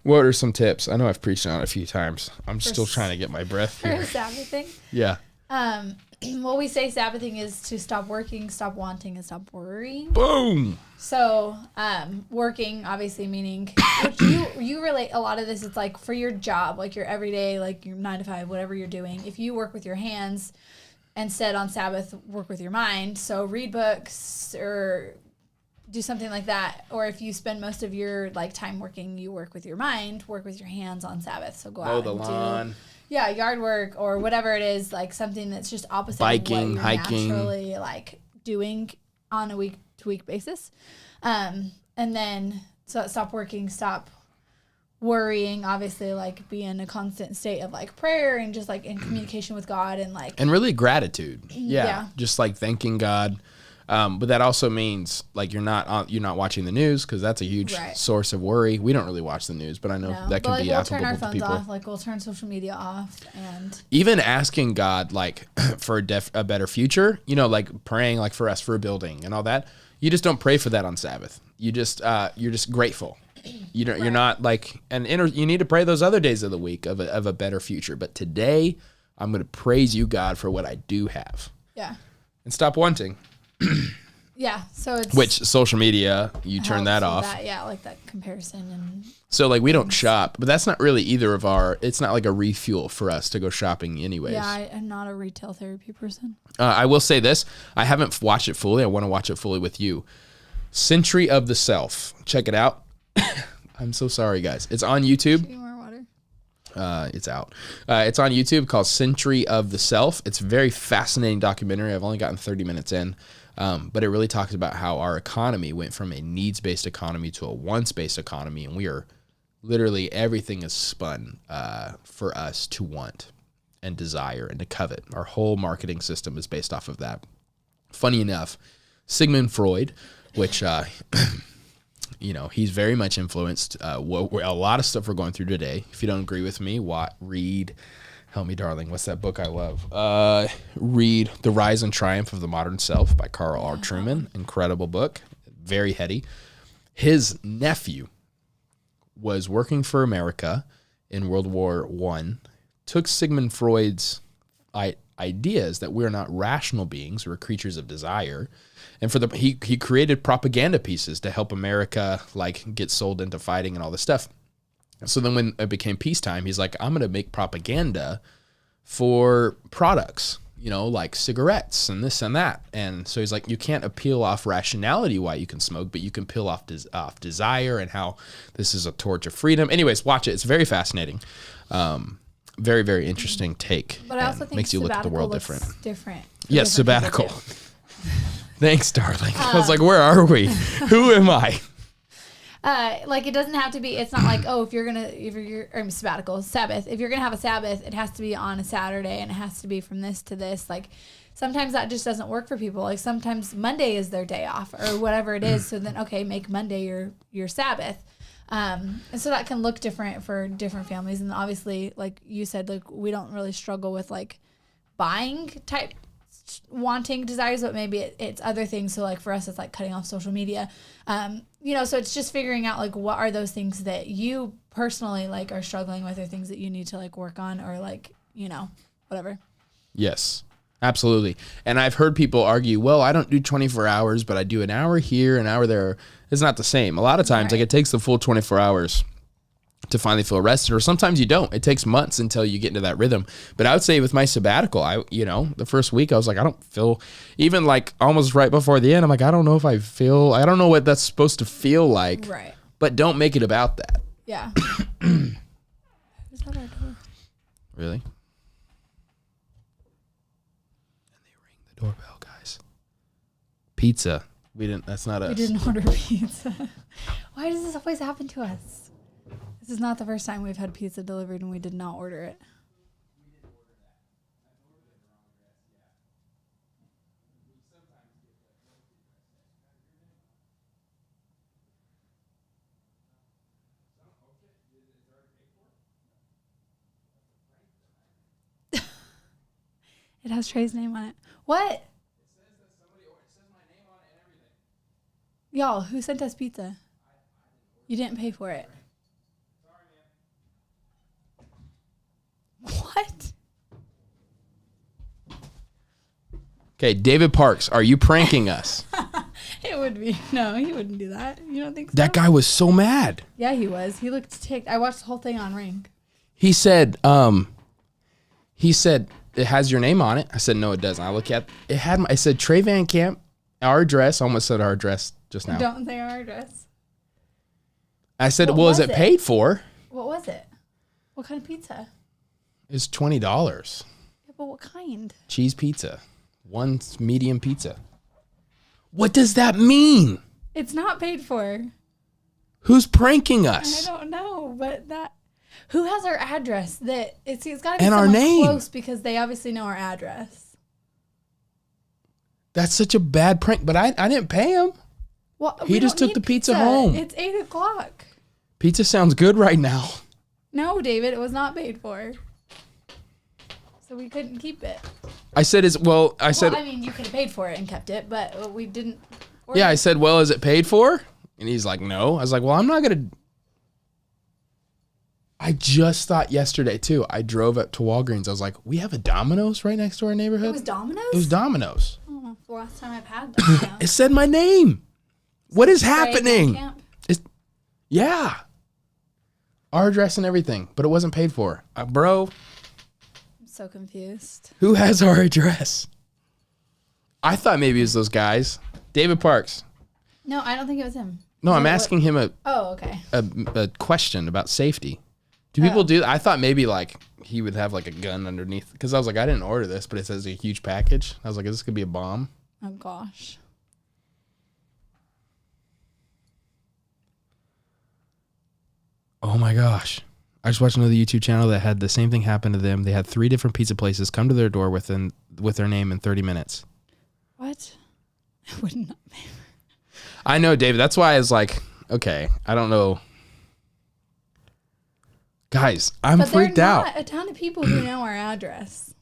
what are some tips? I know I've preached on it a few times. I'm still trying to get my breath here. For Sabbathing? Yeah. Well, we say Sabbathing is to stop working, stop wanting, and stop worrying. Boom! So, working, obviously, meaning, which you relate a lot of this, it's like for your job, like your everyday, like your 9 to 5, whatever you're doing. If you work with your hands, instead on Sabbath, work with your mind. So read books or do something like that. Or if you spend most of your time working, you work with your mind, work with your hands on Sabbath. So go out the and lawn. Yard work or whatever it is, like something that's just opposite biking, of what you're hiking, naturally doing on a week-to-week basis. And then so stop working, stop worrying, obviously, be in a constant state of prayer and just in communication with God and and really gratitude. Yeah. Just thanking God. But that also means like you're not watching the news, because that's a huge source of worry. We don't really watch the news, but I know that can be applicable to people. We'll turn our phones off, like we'll turn social media off, and even asking God like for a better future, you know, like praying like for us for a building and all that. You just don't pray for that on Sabbath. You just you're just grateful. You don't. You're not like you need to pray those other days of the week of a better future. But today, I'm going to praise you, God, for what I do have. Yeah. And stop wanting. Yeah. So it's which social media, you turn that off. Like that comparison and. So like we don't shop, but that's not really either of our. It's not like a refuel for us to go shopping, anyways. Yeah, I'm not a retail therapy person. I will say this: I haven't watched it fully. I want to watch it fully with you. Century of the Self. Check it out. I'm so sorry, guys. It's on YouTube. Need more water? It's out. It's on YouTube called Century of the Self. It's a very fascinating documentary. I've only gotten 30 minutes in, but it really talks about how our economy went from a needs-based economy to a wants-based economy, and we are literally everything is spun for us to want and desire and to covet. Our whole marketing system is based off of that. Funny enough, Sigmund Freud, which you know, he's very much influenced a lot of stuff we're going through today. If you don't agree with me, read, help me, darling. What's that book I love? Read The Rise and Triumph of the Modern Self by Carl R. Truman. Incredible book, very heady. His nephew was working for America in World War I, took Sigmund Freud's ideas that we're not rational beings, we're creatures of desire. And he created propaganda pieces to help America like get sold into fighting and all this stuff. So then when it became peacetime, he's like, I'm going to make propaganda for products, you know, like cigarettes and this and that. And so he's like, you can't appeal off rationality why you can smoke, but you can peel off desire and how this is a torch of freedom. Anyways, watch it. It's very fascinating. Very, very interesting take. But I also think makes you look at the world different. Yes, Sabbatical. Thanks, darling. I was like, where are we? Who am I? Like it doesn't have to be. It's not like, oh, if you're sabbatical Sabbath. If you're gonna have a Sabbath, it has to be on a Saturday, and it has to be from this to this. Like sometimes that just doesn't work for people. Like sometimes Monday is their day off or whatever it is. So then, okay, make Monday your Sabbath. And so that can look different for different families. And obviously, like you said, like we don't really struggle with like buying type wanting desires, but maybe it's other things. So like for us, it's like cutting off social media. You know, so it's just figuring out like what are those things that you personally like are struggling with, or things that you need to like work on, or like, you know, whatever. Yes, absolutely. And I've heard people argue, well, I don't do 24 hours, but I do an hour here, an hour there. It's not the same. A lot of times, like it takes the full 24 hours to finally feel rested, or sometimes you don't. It takes months until you get into that rhythm. But I would say with my sabbatical, the first week I was like, I don't feel, even like almost right before the end, I'm like, I don't know what that's supposed to feel like. Right. But don't make it about that. Yeah. Who's at our door? Really? And they ring the doorbell, guys. Pizza. That's not us. We didn't order pizza. Why does this always happen to us? This is not the first time we've had pizza delivered and we did not order it. It has Trey's name on it. What? It says my name on it and everything. Y'all, who sent us pizza? You didn't pay for it. What? Okay, David Parks, are you pranking us? It would be. No, he wouldn't do that. You don't think so? That guy was so mad. Yeah, he was. He looked ticked. I watched the whole thing on Ring. He said, it has your name on it. I said, no, it doesn't. I look at it. I said, Trey Van Camp, our address. I almost said our address just now. Don't say our address. I said, well, is it paid for? What was it? What kind of pizza? It's $20. Yeah, but what kind? Cheese pizza. One medium pizza. What does that mean? It's not paid for. Who's pranking us? I don't know, but who has our address? It's got to be and someone our name close, because they obviously know our address. That's such a bad prank, but I didn't pay him. Well, He just took the pizza home. It's 8:00. Pizza sounds good right now. No, David, it was not paid for. So we couldn't keep it. I said, I said, I mean, you could have paid for it and kept it, but we didn't. yeah, I said, well, is it paid for? And he's like, no. I was like, well, I'm not going to. I just thought yesterday, too. I drove up to Walgreens. I was like, we have a Domino's right next to our neighborhood? It was Domino's? It was Domino's. Oh, the last time I've had Domino's. It said my name. What is happening? Yeah. Our address and everything, but it wasn't paid for. Bro. I'm so confused. Who has our address? I thought maybe it was those guys. David Parks. No, I don't think it was him. No, I'm asking him a question about safety. Do people do that? I thought maybe like he would have like a gun underneath, because I was like, I didn't order this, but it says a huge package. I was like, is this gonna be a bomb? Oh gosh. Oh my gosh. I just watched another YouTube channel that had the same thing happen to them. They had 3 different pizza places come to their door with their name in 30 minutes. What? I would not. I know, David. That's why I was like, okay, I don't know. Guys, I'm freaked out. But there are not a ton of people who know our address.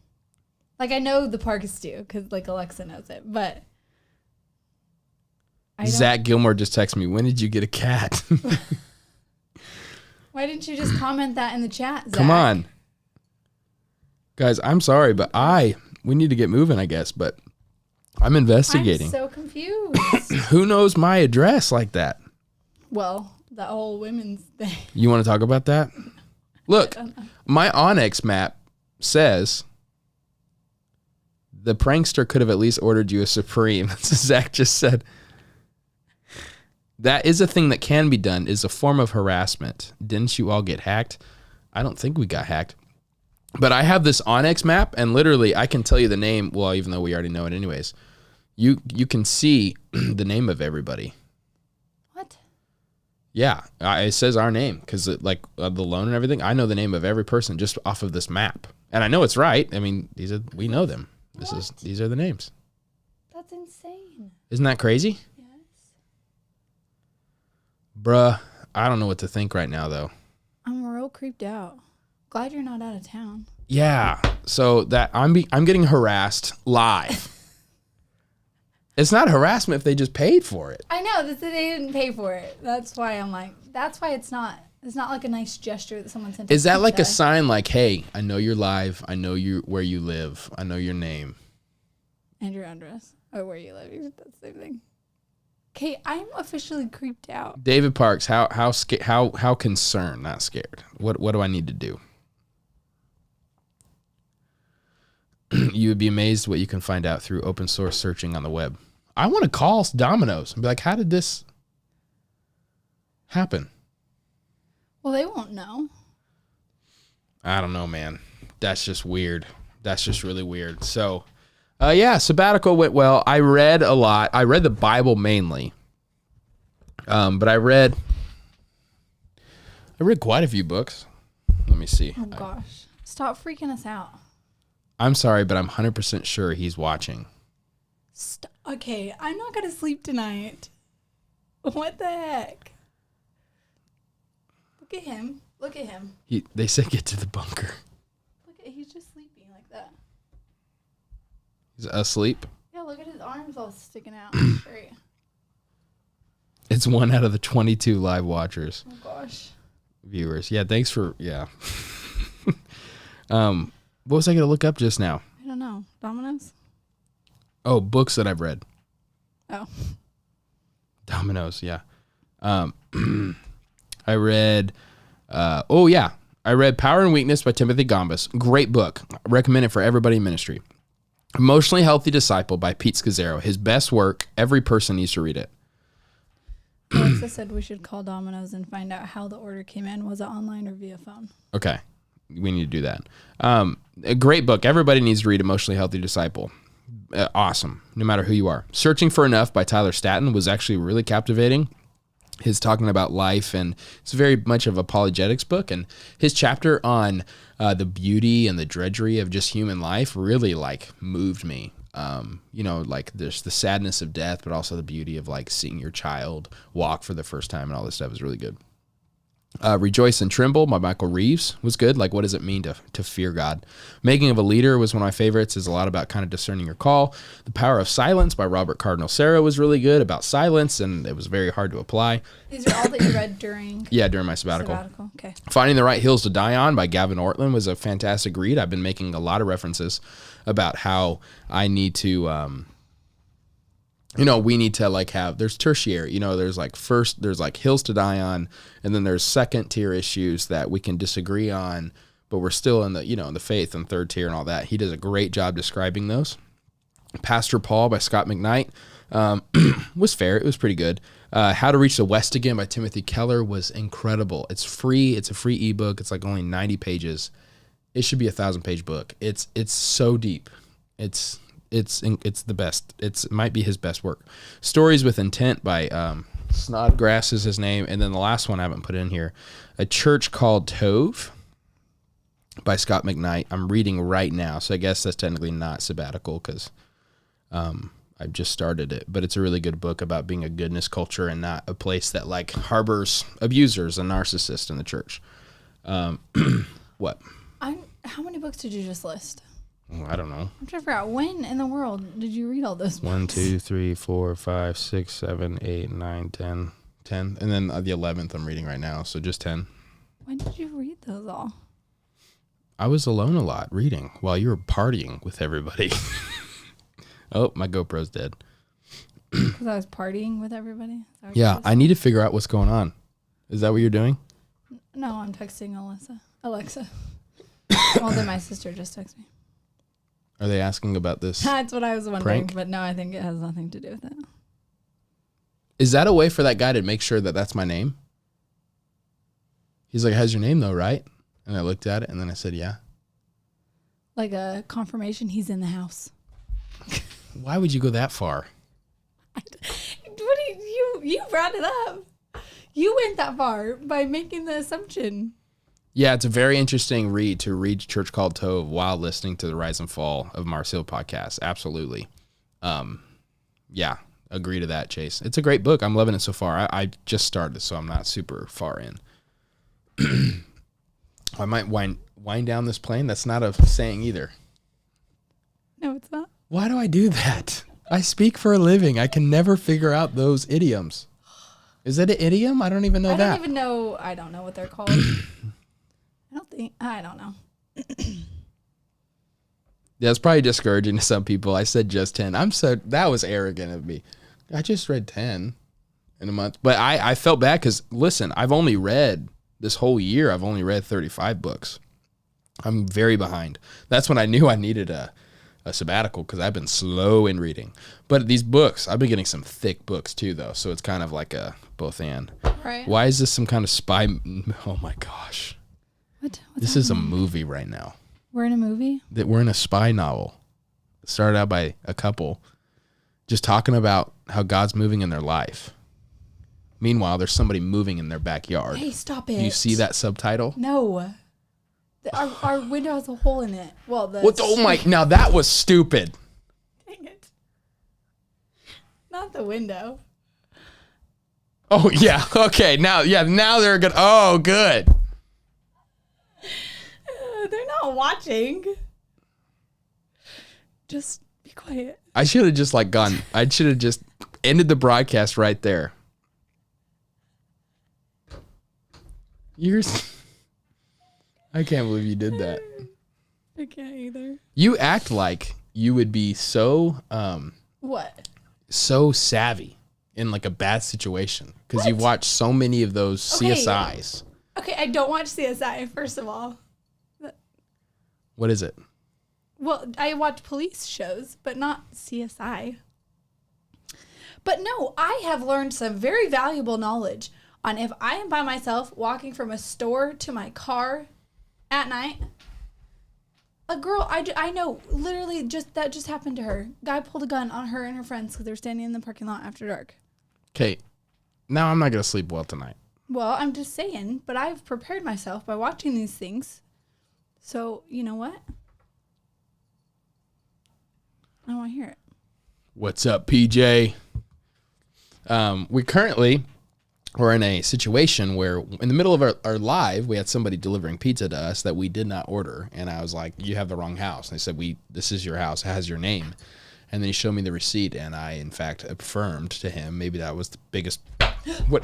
Like, I know the Parks do, because, like, Alexa knows it, but... Zach Gilmore just texted me, when did you get a cat? Why didn't you just comment that in the chat, Zach? Come on. Guys, I'm sorry, but we need to get moving, I guess, but I'm investigating. I'm so confused. Who knows my address like that? Well, the whole women's thing. You want to talk about that? Look, my Onyx map says the prankster could have at least ordered you a Supreme. That's what Zach just said. That is a thing that can be done, is a form of harassment. Didn't you all get hacked? I don't think we got hacked. But I have this Onyx map, and literally I can tell you the name. Well, even though we already know it anyways. You can see the name of everybody. What? Yeah, it says our name because the loan and everything. I know the name of every person just off of this map, and I know it's right. I mean, we know them. These are the names. That's insane. Isn't that crazy? Yes. Bruh, I don't know what to think right now though. I'm real creeped out. Glad you're not out of town. Yeah, so that I'm getting harassed live. It's not harassment if they just paid for it. I know that they didn't pay for it. That's why I'm like, that's why it's not like a nice gesture that someone sent. Is that like a sign like, hey, I know you're live. I know where you live. I know your name. And your address. Or where you live. That's the same thing. Okay, I'm officially creeped out. David Parks, how concerned, not scared. What do I need to do? You would be amazed what you can find out through open source searching on the web. I want to call Domino's and be like, how did this happen? Well, they won't know. I don't know, man. That's just weird. That's just really weird. So, yeah, Sabbatical went well. I read a lot. I read the Bible mainly. But I read quite a few books. Let me see. Oh, gosh. Stop freaking us out. I'm sorry, but I'm 100% sure he's watching. Okay, I'm not going to sleep tonight. What the heck? Look at him. Look at him. They said get to the bunker. He's just sleeping like that. He's asleep? Yeah, look at his arms all sticking out. Straight. It's 1 out of the 22 live watchers. Oh, gosh. Viewers. Yeah, thanks for, yeah. What was I going to look up just now? I don't know. Domino's? Oh, books that I've read. Oh. Domino's, yeah. I read, I read Power and Weakness by Timothy Gombis. Great book. I recommend it for everybody in ministry. Emotionally Healthy Disciple by Pete Scazzaro. His best work. Every person needs to read it. Alexa said we should call Domino's and find out how the order came in. Was it online or via phone? Okay. We need to do that. A great book. Everybody needs to read Emotionally Healthy Disciple. Awesome. No matter who you are. Searching for Enough by Tyler Staton was actually really captivating. His talking about life, and it's very much of apologetics book. And his chapter on the beauty and the drudgery of just human life really moved me. You know, like there's the sadness of death, but also the beauty of like seeing your child walk for the first time and all this stuff is really good. Rejoice and Tremble by Michael Reeves was good. Like, what does it mean to fear God? Making of a Leader was one of my favorites. Is a lot about kind of discerning your call. The Power of Silence by Robert Cardinal Sarah was really good about silence, and it was very hard to apply. These are all that you read during... Yeah, during my sabbatical. Okay. Finding the Right Hills to Die On by Gavin Ortlund was a fantastic read. I've been making a lot of references about how I need to... you know, we need to like have, there's tertiary, you know, there's like first, there's like hills to die on, and then there's second tier issues that we can disagree on, but we're still in the, you know, in the faith and third tier and all that. He does a great job describing those. Pastor Paul by Scott McKnight was fair. It was pretty good. How to Reach the West Again by Timothy Keller was incredible. It's free. It's a free ebook. It's like only 90 pages. It should be 1,000-page book. It's so deep. It's the best. It might be his best work. Stories with Intent by Snodgrass is his name. And then the last one I haven't put in here, A Church Called Tove by Scott McKnight. I'm reading right now, so I guess that's technically not sabbatical because I've just started it. But it's a really good book about being a goodness culture and not a place that like harbors abusers and narcissists in the church. What? How many books did you just list? I don't know. I'm trying to figure out when in the world did you read all those books? 1, 2, 3, 4, 5, 6, 7, 8, 9, 10. And then the 11th I'm reading right now, so just 10. When did you read those all? I was alone a lot reading while you were partying with everybody. Oh, my GoPro's dead. Because I was partying with everybody? Yeah, I need to figure out what's going on. Is that what you're doing? No, I'm texting Alexa. Well, then my sister just texted me. Are they asking about this? That's what I was wondering, prank? But no, I think it has nothing to do with it. Is that a way for that guy to make sure that that's my name? He's like, "How's your name though, right?" And I looked at it and then I said, "Yeah." Like a confirmation he's in the house. Why would you go that far? You brought it up. You went that far by making the assumption. Yeah, it's a very interesting read to read Church Called Tove while listening to the Rise and Fall of Mars Hill podcast. Absolutely. Yeah, agree to that, Chase. It's a great book. I'm loving it so far. I just started, so I'm not super far in. I might wind down this plane. That's not a saying either. No, it's not. Why do I do that? I speak for a living. I can never figure out those idioms. Is that an idiom? I don't even know that. I don't know what they're called. I don't know. Yeah, it's probably discouraging to some people. I said just 10. That was arrogant of me. I just read 10 in a month. But I felt bad because, listen, I've only read this whole year. I've only read 35 books. I'm very behind. That's when I knew I needed a sabbatical because I've been slow in reading. But these books, I've been getting some thick books too, though. So it's kind of like a both and. Right. Why is this some kind of spy? Oh, my gosh. This is a movie right now. We're in a movie? We're in a spy novel. It started out by a couple just talking about how God's moving in their life. Meanwhile, there's somebody moving in their backyard. Hey, stop it. Do you see that subtitle? No. Our window has a hole in it. Well, now that was stupid. Dang it. Not the window. Oh, yeah. Okay. Now they're good. Oh, good. They're not watching. Just be quiet. I should have just I should have just ended the broadcast right there. I can't believe you did that. I can't either. You act like you would be so what? So savvy in like a bad situation because you watch so many of those CSIs. Okay, I don't watch CSI, first of all. What is it? Well, I watch police shows, but not CSI. But no, I have learned some very valuable knowledge on if I am by myself walking from a store to my car at night. A girl, I know, literally that just happened to her. Guy pulled a gun on her and her friends because they were standing in the parking lot after dark. Okay, now I'm not going to sleep well tonight. Well, I'm just saying, but I've prepared myself by watching these things. So, you know what? I don't want to hear it. What's up, PJ? We currently were in a situation where in the middle of our live, we had somebody delivering pizza to us that we did not order. And I was like, you have the wrong house. And they said, this is your house. It has your name. And then he showed me the receipt. And I, in fact, affirmed to him, maybe that was the biggest. What?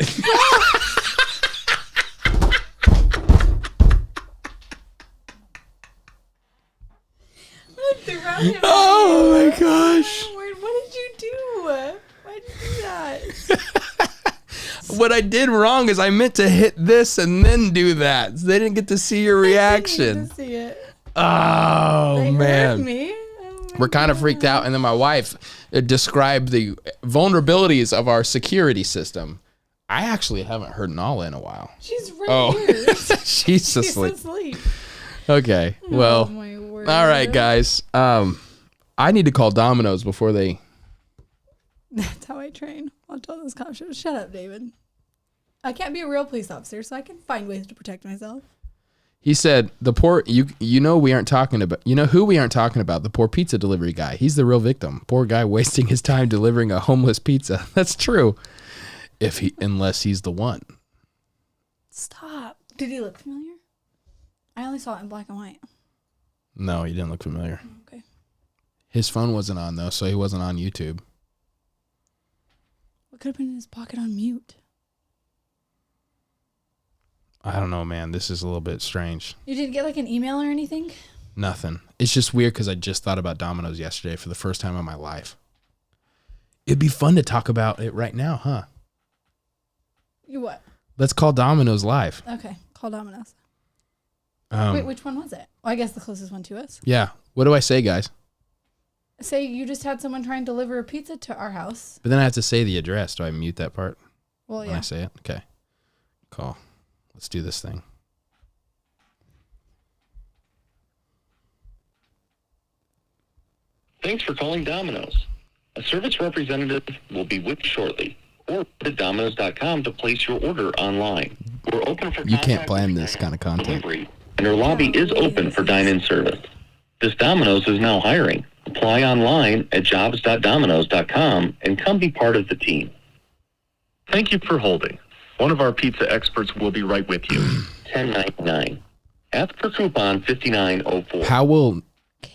Oh my gosh. What did you do? Why did you do that? What I did wrong is I meant to hit this and then do that. So they didn't get to see your reaction. To see it. Oh, They man. heard me. Oh, We're kind of freaked out. And then my wife described the vulnerabilities of our security system. I actually haven't heard Nala in a while. She's right here. She's asleep. She's asleep. Okay. Well, Oh, my word. all right, guys. I need to call Domino's before they. That's how I train. I'll tell those cops. Shut up, David. I can't be a real police officer, so I can find ways to protect myself. He said, "The poor you know we aren't talking about who we aren't talking about, the poor pizza delivery guy. He's the real victim. Poor guy wasting his time delivering a homeless pizza." That's true. Unless he's the one. Stop. Did he look familiar? I only saw it in black and white. No, he didn't look familiar. Okay. His phone wasn't on though, so he wasn't on YouTube. What could have been in his pocket on mute? I don't know, man. This is a little bit strange. You didn't get like an email or anything? Nothing. It's just weird because I just thought about Domino's yesterday for the first time in my life. It'd be fun to talk about it right now, huh? You what? Let's call Domino's live. Okay. Call Domino's. Wait, which one was it? Well, I guess the closest one to us. Yeah. What do I say, guys? Say you just had someone try and deliver a pizza to our house. But then I have to say the address. Do I mute that part Well, when yeah. I say it? Okay. Call. Let's do this thing. Thanks for calling Domino's. A service representative will be with you shortly. Or visit Domino's.com to place your order online. We're open for You can't contact plan with this kind of content. delivery, and our lobby is open for dine-in service. This Domino's is now hiring. Apply online at jobs.domino's.com and come be part of the team. Thank you for holding. One of our pizza experts will be right with you. $10.99. Ask for coupon 5904. How will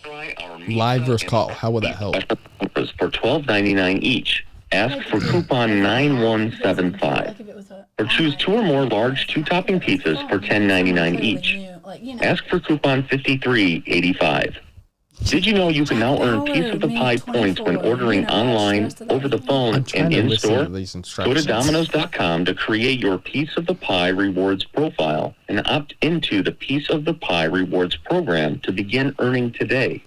Try our live versus call? How will that help? For $12.99 each. Ask for coupon 9175. Like if it was Or choose 2 or more large 2-topping pizzas for $10.99 each. Ask for coupon 5385. Did you know you can now earn piece of the pie points when ordering online, over the phone, and trying to in listen store? to these Go to instructions. Domino's.com to create your Piece of the Pie Rewards profile and opt into the Piece of the Pie Rewards program to begin earning today.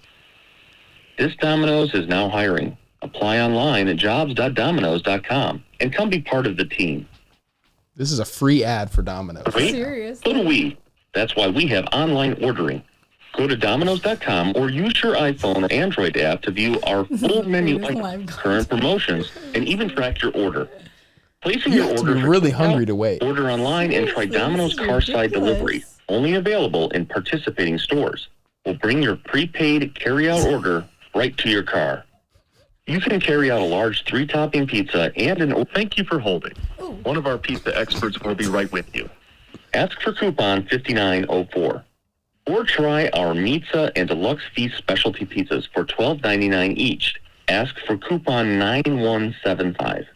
This Domino's is now hiring. Apply online at jobs.domino's.com and come be part of the team. This is a free ad for Domino's. Wait, Serious? so do we. That's why we have online ordering. Go to Domino's.com or use your iPhone or Android app to view our full menu This live items, current promotions, and even track your order. Placing You your have to order be for really takeout, hungry to wait. Order online and try Seriously, Domino's this is Carside Delivery. ridiculous. Only available in participating stores. We'll bring your prepaid carry-out order right to your car. You can carry out a large 3-topping pizza and an... Thank you for holding. Ooh. One of our pizza experts will be right with you. Ask for coupon 5904. Or try our Pizza and Deluxe Feast specialty pizzas for $12.99 each. Ask for coupon 9175.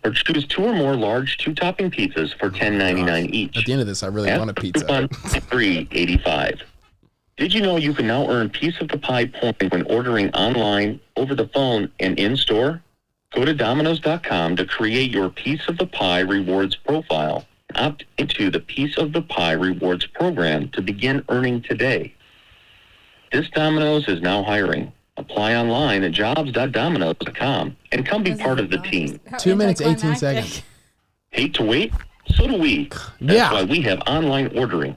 Or choose 2 or more large 2-topping pizzas for $10.99 each. At the end of this, I really Ask want a for pizza. coupon 385. Did you know you can now earn Piece of the Pie points when ordering online, over the phone, and in store? Go to Domino's.com to create your Piece of the Pie Rewards profile. Opt into the Piece of the Pie Rewards program to begin earning today. This Domino's is now hiring. Apply online at jobs.domino's.com and come be part of the team. 2 minutes, 18 seconds. Hate to wait? So do we. That's Yeah. why we have online ordering.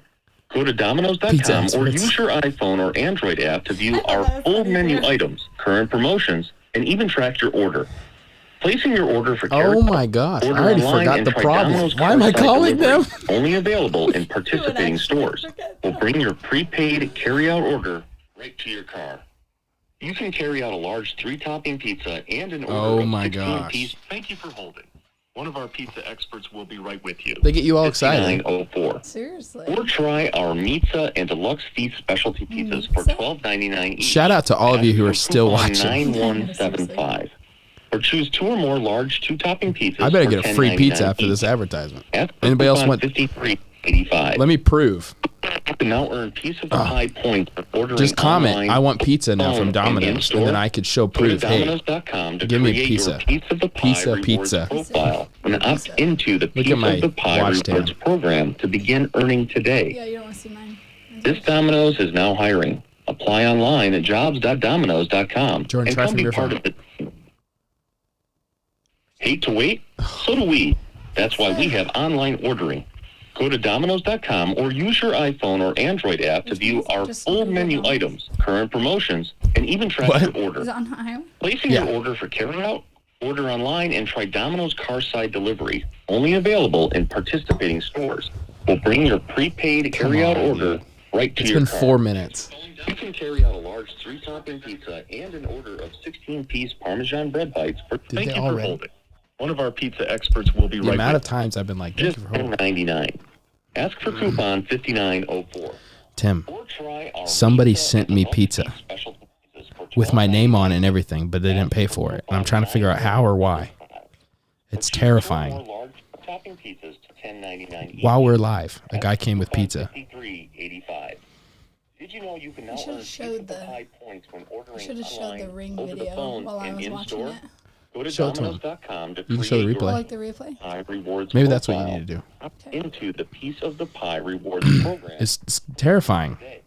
Go to Pizza Domino's.com or experts. use your iPhone or Android app to view our That's full funny, menu too. items, current promotions, and even track your order. Placing your order for Oh my gosh, I order already online forgot and the try problem. Domino's Why am I Carside calling them? Delivery. Only available in participating actually stores. forget We'll bring your prepaid carry-out order right to your car. You can carry out a large 3-topping pizza and an order Oh of my 16 gosh. pieces. Thank you for holding. One of our pizza experts will be right with you. They get you all excited. 5904. Seriously. Or try our Pizza and Deluxe Feast specialty pizzas for $12.99 each. Shout out to all of you who are still watching. 9175. Or choose 2 or more large 2-topping pizzas. I better for get a free pizza $10.99 after this each. advertisement. Ask for Anybody else coupon want? 53.85. Let me prove. You can now earn piece of the pie points for ordering Just comment, online, I want pizza now phone, from and Domino's, in-store. and then I could show Go to proof. Hey, Domino's.com to give me a create pizza. your piece of the pie Pizza, rewards pizza. profile and opt into the Look piece at my of the pie watch rewards tab. program to begin earning today. Yeah, you don't want to see mine. This Domino's is now hiring. Apply online at jobs.domino's.com Jordan, and try come from be your part phone. of the team. Hate to wait? So do we. That's why we have online ordering. Go to Domino's.com or use your iPhone or Android app to view our full menu items, current promotions, and even track What? your Is order. it on highway? Placing Yeah. your order for carryout, order online and try Domino's Carside Delivery. Only available in participating stores. We'll bring your prepaid Come carryout on, order dude. right to It's your been car. 4 minutes. You can carry out a large 3-topping pizza and an order of 16-piece Parmesan bread bites for Did thank they you for already? holding. One of our pizza experts will be The right amount of with times I've been like, you. thank Just you for holding. $10.99. Ask for coupon 5904. Tim, Or try our somebody pizza sent and me deluxe pizza feast specialty pizzas for with my name on it $12.99. and everything, but they didn't pay for it. And I'm trying to figure out how or why. It's terrifying. Large topping pizzas to $10.99 each. While we're live, a guy came with pizza. $53.85. Did you know you can now should've earn showed pizza the- pie points when I ordering should have showed the online, ring over the video phone, while I and was watching in-store? it. Go to Show it to 'em. Domino's.com to You can show the create I replay. like the replay. pie rewards Maybe that's what you profile. need to do. Opt into the piece of the pie rewards program. It's terrifying. today.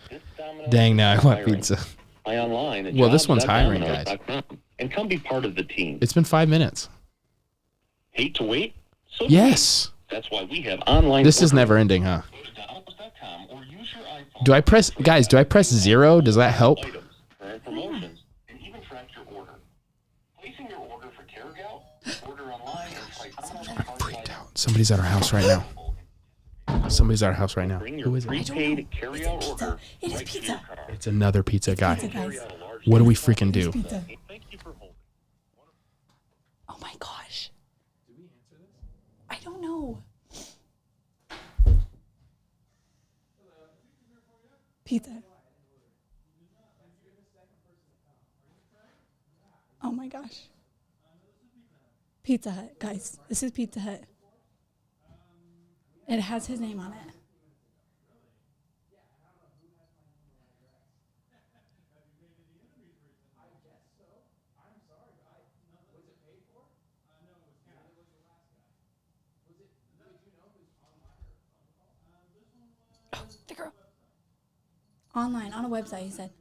This Domino's Dang, now I is want hiring. pizza. Apply online at Well, this one's hiring, jobs.domino's.com and come be part of the team. It's been 5 minutes. Hate to wait? So Yes. that's why we have online. This is ordering. never ending, huh? Go to domino's.com or use your iPhone. Do I press, guys, do I press 0? Does that help? Items, current promotions, and even track your order. Placing your order for carryout, order online and try Domino's Freaked out. Somebody's at our house right now. Somebody's at our house right now. Bring your Who is it? prepaid carryout order. It is right to your pizza. car. It's another pizza guy. Pizza, guys. Carry out a large What do we freaking do? Pizza. Thank you for holding. Oh my gosh. I don't know. Pizza. Oh my gosh. Pizza Hut, guys. This is Pizza Hut. It has his name on it. Oh, the girl. Online, on a website, he said.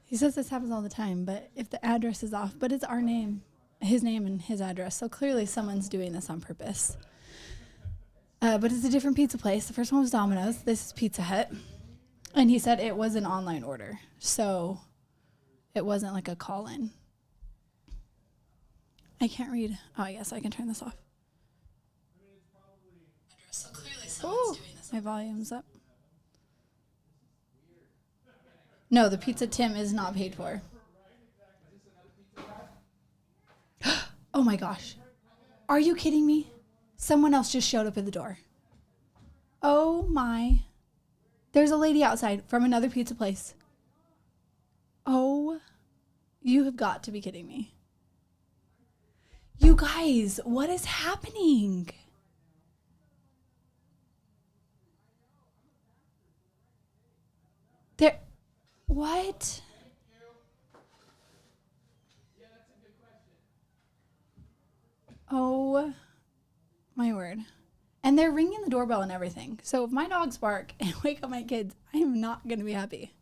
He says this happens all the time, but if the address is off, but it's our name, his name and his address. So clearly someone's doing this on purpose. But it's a different pizza place. The first one was Domino's. This is Pizza Hut. And he said it was an online order. So it wasn't like a call-in. I can't read. Oh, I guess I can turn this off. So clearly someone's doing this. My volume's up. No, the pizza Tim is not paid for. Oh my gosh. Are you kidding me? Someone else just showed up at the door. Oh my. There's a lady outside from another pizza place. Oh, you have got to be kidding me. You guys, what is happening? There. What? Oh, my word. And they're ringing the doorbell and everything. So if my dogs bark and wake up my kids, I am not going to be happy.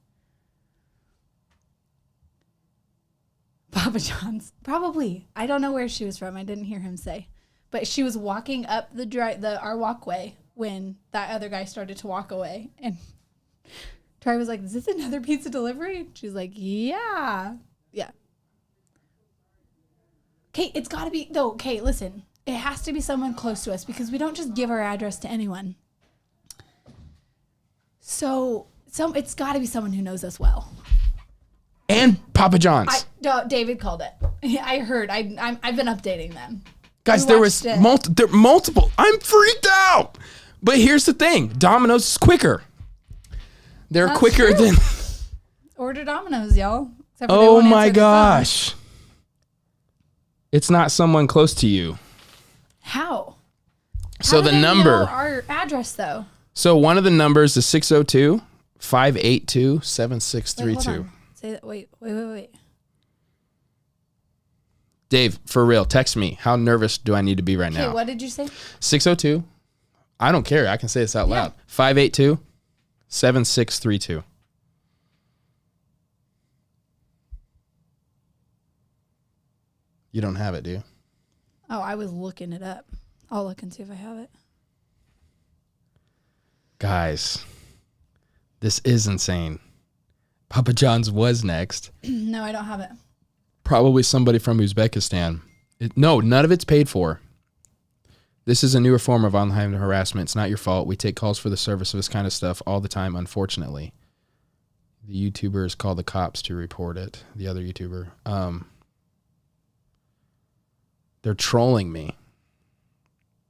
Papa John's. Probably. I don't know where she was from. I didn't hear him say. But she was walking up our walkway when that other guy started to walk away. And Trey was like, is this another pizza delivery? She's like, yeah. Yeah. Okay, it's got to be, though, okay, listen. It has to be someone close to us because we don't just give our address to anyone. So it's got to be someone who knows us well. And Papa John's. David called it. I heard. I've been updating them. Guys, there was multiple. I'm freaked out. But here's the thing. Domino's is quicker. They're That's quicker true. than... Order Domino's, y'all. Except for they Oh won't my answer the phone. gosh. It's not someone close to you. How? So How do the they number. know our address, though. So one of the numbers is 602-582-7632. Wait, hold on. Say that. Wait. Dave, for real, text me. How nervous do I need to be right Okay, now? what did you say? 602. I don't care. I can say this out loud. 582-7632. You don't have it, do you? Oh, I was looking it up. I'll look and see if I have it. Guys, this is insane. Papa John's was next. No, I don't have it. Probably somebody from Uzbekistan. No, none of it's paid for. This is a newer form of online harassment. It's not your fault. We take calls for the service of this kind of stuff all the time, unfortunately. The YouTuber called the cops to report it. The other YouTuber. They're trolling me.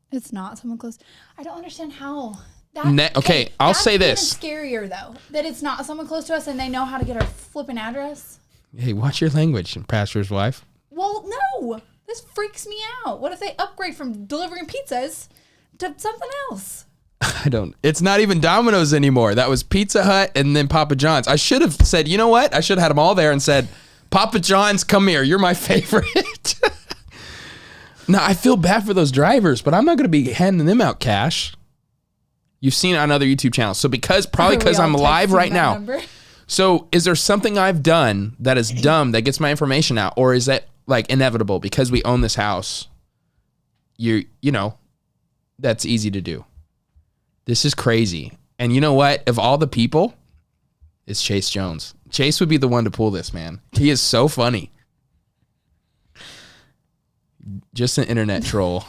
It's not someone close. I don't understand how. Okay, I'll say this. That's scarier, though, that it's not someone close to us and they know how to get our flipping address. Hey, watch your language, pastor's wife. Well, no. This freaks me out. What if they upgrade from delivering pizzas to something else? It's not even Domino's anymore. That was Pizza Hut and then Papa John's. I should have said, you know what? I should have had them all there and said, Papa John's, come here. You're my favorite. No, I feel bad for those drivers, but I'm not going to be handing them out cash. You've seen it on other YouTube channels. So because I'm live right now. Number? So is there something I've done that is dumb that gets my information out? Or is that like inevitable because we own this house? You know, that's easy to do. This is crazy. And you know what? Of all the people, it's Chase Jones. Chase would be the one to pull this, man. He is so funny. Just an internet troll.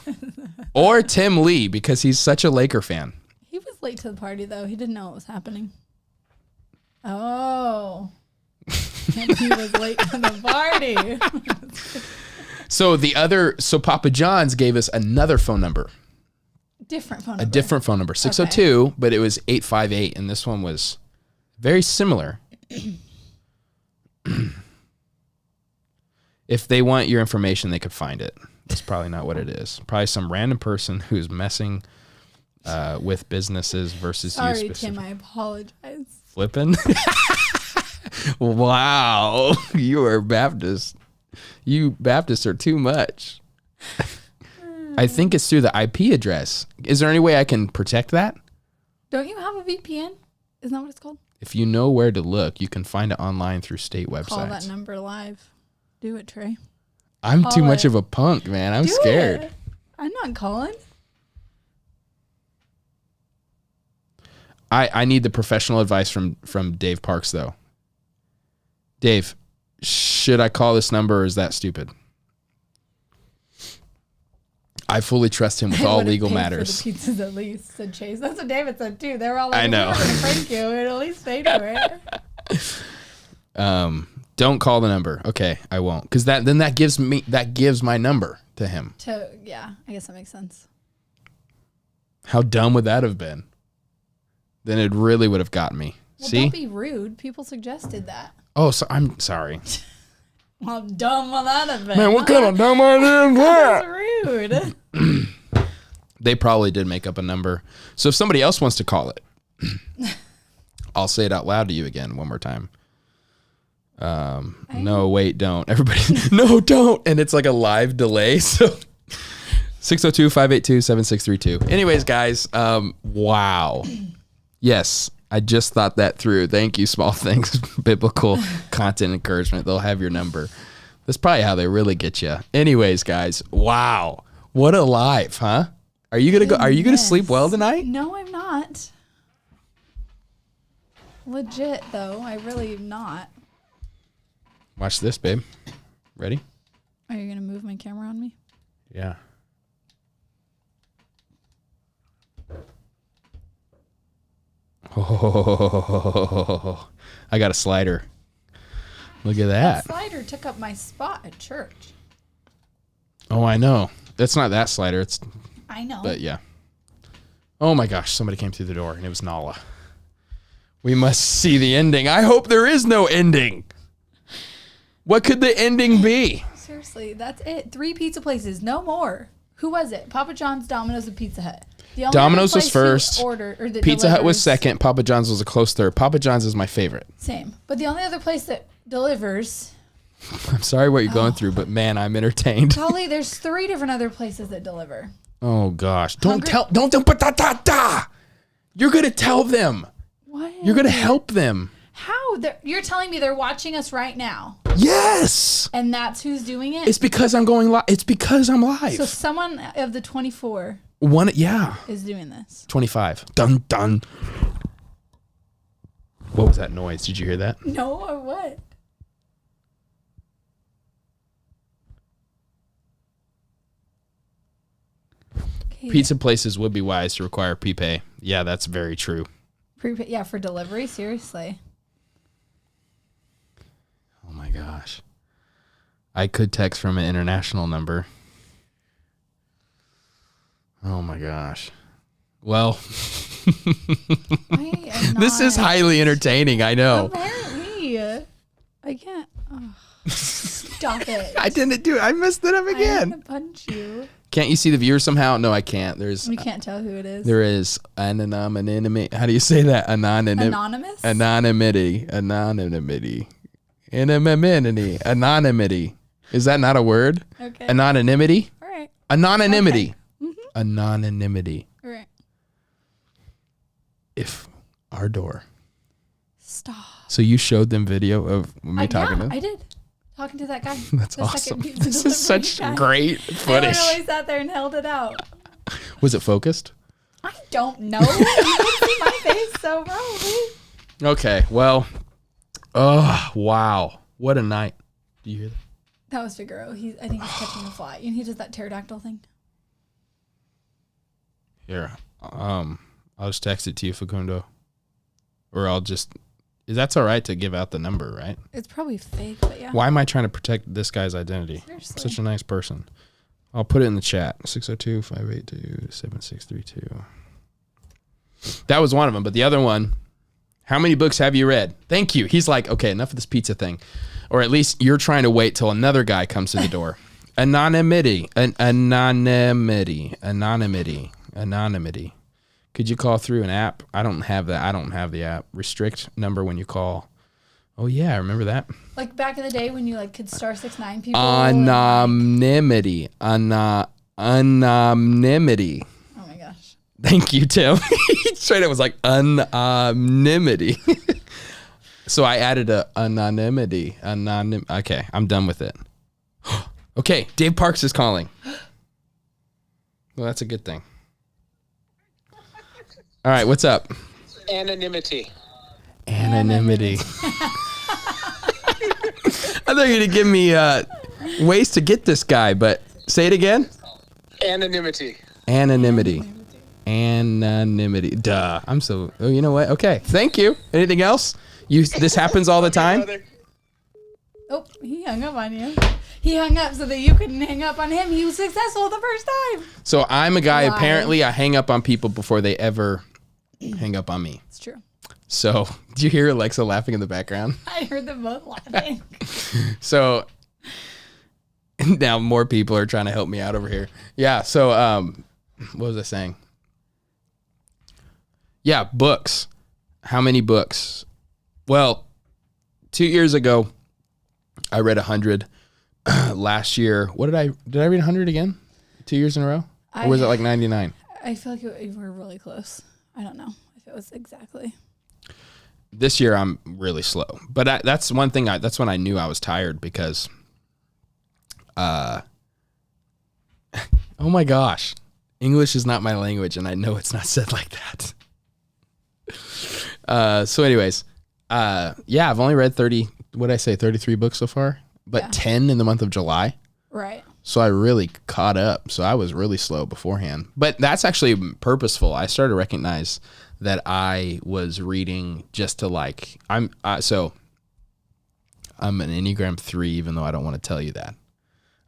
Or Tim Lee, because he's such a Laker fan. He was late to the party, though. He didn't know what was happening. Oh. And he was late to the party. So Papa John's gave us another phone number. Different phone number. A different phone number. 602, but it was 858, and this one was very similar. If they want your information, they could find it. That's probably not what it is. Probably some random person who's messing with businesses versus you Sorry, specifically. Tim, I apologize. Flipping? Wow. You are Baptist. You Baptists are too much. I think it's through the IP address. Is there any way I can protect that? Don't you have a VPN? Isn't that what it's called? If you know where to look, you can find it online through state websites. Call that number live. Do it, Trey. I'm Call too much it. of a punk, man. I'm Do scared. it. I'm not calling. I need the professional advice from Dave Parks, though. Dave, should I call this number or is that stupid? I fully trust him with all legal matters. For the pizzas at least, said Chase. That's what David said too. They were all like, I know. "We're gonna prank you and at least pay for it." Don't call the number. Okay, I won't, because that gives my number to him. Yeah, I guess that makes sense. How dumb would that have been? Then it really would have gotten me. Well, See? don't be rude. People suggested that. Oh, so I'm sorry. How dumb will that have been? Man, what kind of dumb idea is that? That's rude. They probably did make up a number. So if somebody else wants to call it, I'll say it out loud to you again one more time. No, wait, don't. Everybody, no, don't. And it's like a live delay. So 602-582-7632. Anyways, guys, wow. Yes, I just thought that through. Thank you, Small Things Biblical Content Encouragement. They'll have your number. That's probably how they really get you. Anyways, guys, wow. What a life, huh? Are you gonna go? Are you gonna sleep well tonight? No, I'm not. Legit, though. I really am not. Watch this, babe. Ready? Are you going to move my camera on me? Yeah. Oh, I got a slider. Look at that. That slider took up my spot at church. Oh, I know. That's not that slider. It's. I know. But yeah. Oh my gosh, somebody came through the door and it was Nala. We must see the ending. I hope there is no ending. What could the ending be? Seriously, that's it. 3 pizza places, no more. Who was it? Papa John's, Domino's, and Pizza Hut. The only Domino's other was place first. Pizza Hut was second. Papa John's was a close third. Papa John's is my favorite. Same. But the only other place that delivers. I'm sorry what you're going through, but man, I'm entertained. Probably there's 3 different other places that deliver. Oh gosh. Don't put that. You're going to tell them. What? You're going to help them. How? You're telling me they're watching us right now. Yes. And that's who's doing it? It's because I'm going live. It's because I'm live. So someone of the 24 is doing this. 25. Dun dun. What was that noise? Did you hear that? No, or what? Okay. Pizza places would be wise to require prepay. Yeah, that's very true. Prepay, yeah, for delivery, seriously. Oh my gosh. I could text from an international number. Oh my gosh. Well, this is highly entertaining, I know. Apparently. I can't. Oh. Stop it. I didn't do it. I messed it up again. I'm going to punch you. Can't you see the viewer somehow? No, I can't. We can't tell who it is. There is anonymity. How do you say that? Anonymous? Anonymity. Anonymity. Is that not a word? Okay. Anonymity? All right. Anonymity. Okay. Anonymity. All right. If our door. Stop. So you showed them video of me talking to them? I did. Talking to that guy. That's awesome. This is such great footage. I literally sat there and held it out. Was it focused? I don't know. You can see my face, so probably. Okay, well. Oh, wow. What a night. Do you hear that? That was Figaro. I think he's catching a fly. And he does that pterodactyl thing. Here. I'll just text it to you, Facundo. Or I'll just... That's all right to give out the number, right? It's probably fake, but yeah. Why am I trying to protect this guy's identity? Seriously. Such a nice person. I'll put it in the chat. 602-582-7632. That was one of them. But the other one, how many books have you read? Thank you. He's like, okay, enough of this pizza thing. Or at least you're trying to wait till another guy comes to the door. Anonymity. Anonymity. Could you call through an app? I don't have that. I don't have the app. Restrict number when you call. Oh yeah, I remember that. Like back in the day when you could *69 people. Anonymity. Anonymity. Oh my gosh. Thank you, Tim. He straight up was like anonymity. So I added a anonymity. Okay, I'm done with it. Okay, Dave Parks is calling. Well, that's a good thing. All right, what's up? Anonymity. I thought you were going to give me ways to get this guy, but say it again. Anonymity. Duh. I'm so... Oh, you know what? Okay. Thank you. Anything else? This happens all the time? Oh, he hung up on you. He hung up so that you couldn't hang up on him. He was successful the first time. So I'm a guy, apparently, I hang up on people before they ever hang up on me. It's true. So, do you hear Alexa laughing in the background? I heard them both laughing. So, now more people are trying to help me out over here. Yeah, so, what was I saying? Yeah, books. How many books? Well, 2 years ago, I read 100. Last year, did I read 100 again? 2 years in a row? Or was it like 99? I feel like we were really close. I don't know if it was exactly. This year I'm really slow, but that's one thing. That's when I knew I was tired because, oh my gosh, English is not my language, and I know it's not said like that. So, anyways, yeah, I've only read 33 books so far, but 10 in the month of July. Right. So I really caught up. So I was really slow beforehand, but that's actually purposeful. I started to recognize that I was reading just to like, I'm an Enneagram 3, even though I don't want to tell you that.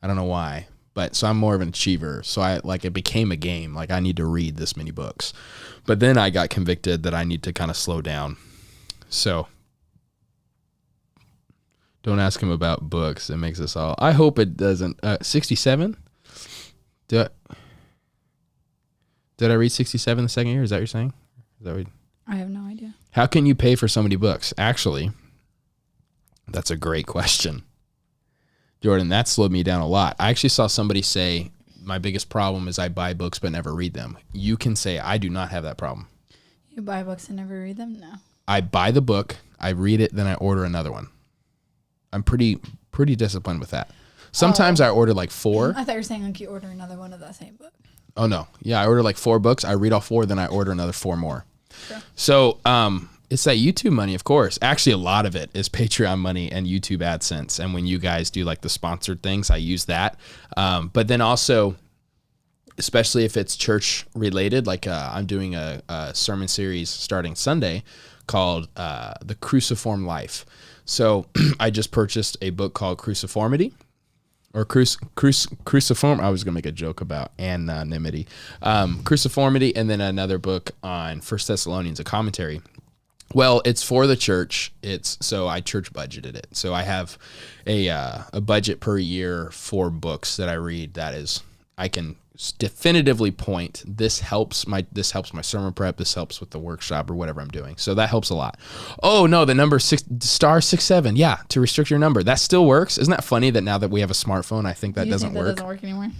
I don't know why, but so I'm more of an achiever. So it became a game. Like I need to read this many books, but then I got convicted that I need to kind of slow down. So don't ask him about books. It makes us all, I hope it doesn't. 67? Did I read 67 the second year? Is that what you're saying? Is that what I have no idea. How can you pay for so many books? Actually, that's a great question. Jordan, that slowed me down a lot. I actually saw somebody say, my biggest problem is I buy books but never read them. You can say, I do not have that problem. You buy books and never read them? No. I buy the book, I read it, then I order another one. I'm pretty disciplined with that. Sometimes I order like 4. I thought you were saying like you order another one of that same book. Oh, no. Yeah, I order like 4 books. I read all 4, then I order another 4 more. Sure. So it's that YouTube money, of course. Actually, a lot of it is Patreon money and YouTube AdSense. And when you guys do like the sponsored things, I use that. But then also, especially if it's church related, like I'm doing a sermon series starting Sunday called The Cruciform Life. So I just purchased a book called Cruciformity. Or cruciform. I was gonna make a joke about anonymity, cruciformity, and then another book on 1 Thessalonians, a commentary. Well, it's for the church. So I church budgeted it. So I have a budget per year for books that I read. That is, I can definitively point. This helps my sermon prep. This helps with the workshop or whatever I'm doing. So that helps a lot. Oh no, the number 6*67. Yeah, to restrict your number. That still works. Isn't that funny that now that we have a smartphone, I think that doesn't work. That doesn't work anymore.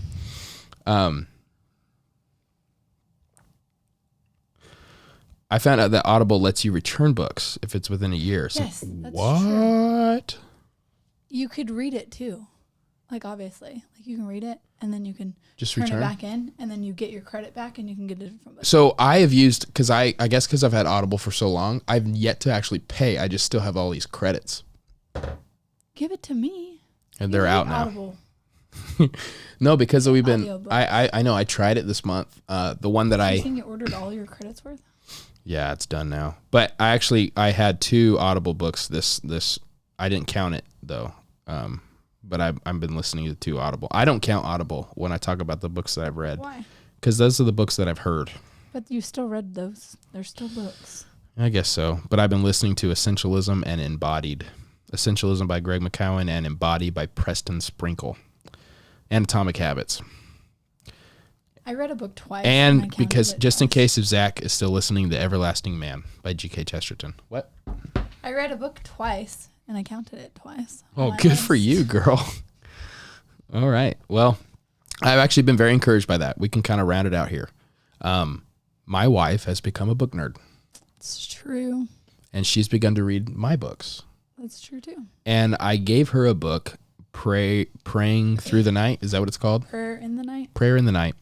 I found out that Audible lets you return books if it's within a year. So yes, that's what? True. You could read it too. Like obviously, like you can read it and then you can just turn return it back in, and then you get your credit back, and you can get a different book. So I have used, because I guess because I've had Audible for so long, I've yet to actually pay. I just still have all these credits. Give it to me. And they're out now. Audible. No, because we've been. Audiobook. I know. I tried it this month. The one that You think you ordered all your credits worth? Yeah, it's done now. But I had 2 Audible books. This I didn't count it though. But I've been listening to 2 Audible. I don't count Audible when I talk about the books that I've read. Why? Because those are the books that I've heard. But you still read those. They're still books. I guess so. But I've been listening to Essentialism and Embodied. Essentialism by Greg McCowan and Embodied by Preston Sprinkle. And Atomic Habits. I read a book twice. And because just in case if Zach is still listening, The Everlasting Man by G.K. Chesterton. What? I read a book twice. And I counted it twice. Oh, good for you, girl. All right. Well, I've actually been very encouraged by that. We can kind of round it out here. My wife has become a book nerd. It's true. And she's begun to read my books. That's true, too. And I gave her a book, Praying Through the Night. Is that what it's called? Prayer in the Night. Prayer in the Night.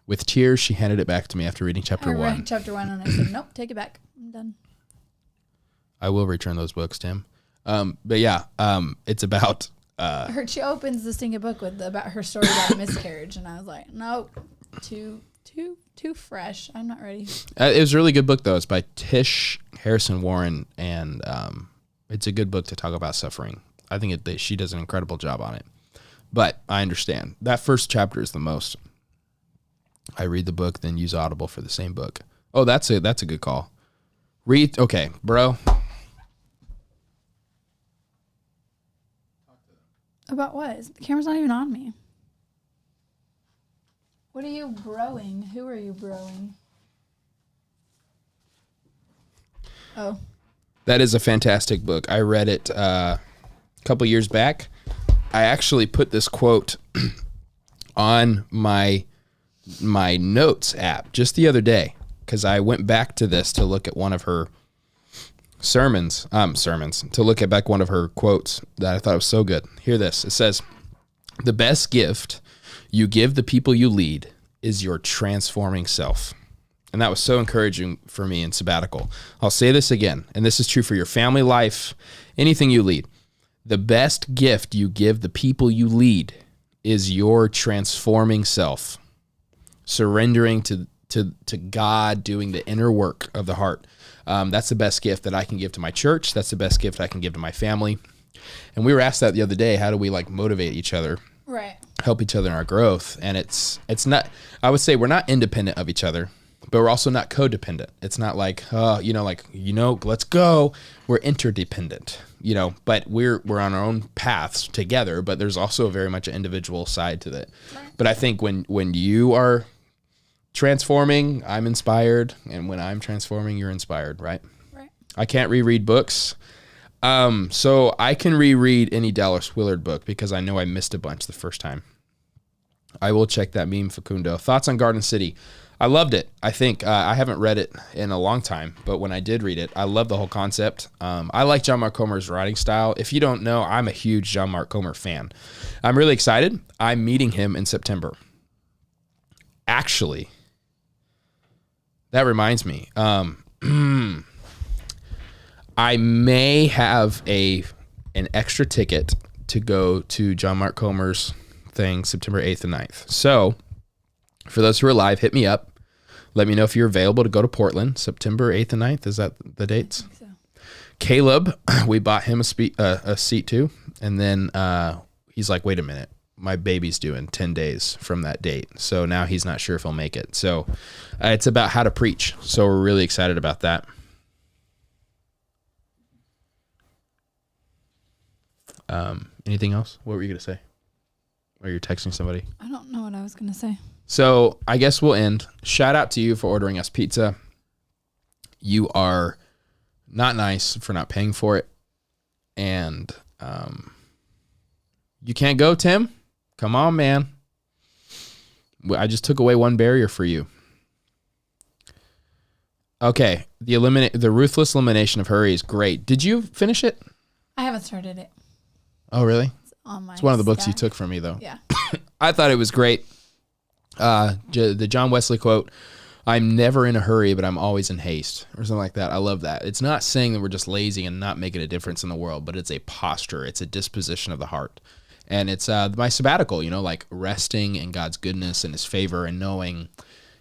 With tears, she handed it back to me after reading chapter 1. I read chapter 1 and I said, nope, take it back. I'm done. I will return those books, Tim. But yeah, it's about She opens the stinking book with about her story about miscarriage, and I was like, nope, too fresh. I'm not ready. It was a really good book though. It's by Tish Harrison Warren, and it's a good book to talk about suffering. I think she does an incredible job on it. But I understand that first chapter is the most. I read the book, then use Audible for the same book. Oh, that's a good call. Okay, bro. About what? The camera's not even on me. What are you broing? Who are you broing? Oh. That is a fantastic book. I read it a couple years back. I actually put this quote on my my notes app just the other day because I went back to this to look at one of her sermons, to look at back one of her quotes that I thought was so good. Hear this. It says, "The best gift you give the people you lead is your transforming self." And that was so encouraging for me in Sabbatical. I'll say this again, and this is true for your family life, anything you lead. The best gift you give the people you lead is your transforming self, surrendering to God, doing the inner work of the heart. That's the best gift that I can give to my church. That's the best gift I can give to my family. And we were asked that the other day, how do we like motivate each other? Right. Help each other in our growth. And it's not, I would say we're not independent of each other, but we're also not codependent. It's not like, let's go. We're interdependent, but we're on our own paths together, but there's also very much an individual side to that. Right. But I think when you are transforming, I'm inspired. And when I'm transforming, you're inspired, right? Right. I can't reread books. So I can reread any Dallas Willard book because I know I missed a bunch the first time. I will check that meme, Facundo. Thoughts on Garden City? I loved it. I think I haven't read it in a long time, but when I did read it, I love the whole concept. I like John Mark Comer's writing style. If you don't know, I'm a huge John Mark Comer fan. I'm really excited. I'm meeting him in September. Actually, that reminds me. I may have an extra ticket to go to John Mark Comer's thing September 8th and 9th. So for those who are live, hit me up. Let me know if you're available to go to Portland, September 8th and 9th. Is that the dates? I think so. Caleb, we bought him a seat too. And then he's like, wait a minute, my baby's due in 10 days from that date. So now he's not sure if he'll make it. So it's about how to preach. So we're really excited about that. Anything else? What were you going to say? Or you're texting somebody? I don't know what I was going to say. So I guess we'll end. Shout out to you for ordering us pizza. You are not nice for not paying for it. And you can't go, Tim? Come on, man. I just took away one barrier for you. Okay. The ruthless elimination of hurry is great. Did you finish it? I haven't started it. Oh, really? It's one of the books you took from me, though. Yeah. I thought it was great. The John Wesley quote, "I'm never in a hurry, but I'm always in haste," or something like that. I love that. It's not saying that we're just lazy and not making a difference in the world, but it's a posture. It's a disposition of the heart. And it's my sabbatical, like resting in God's goodness and his favor and knowing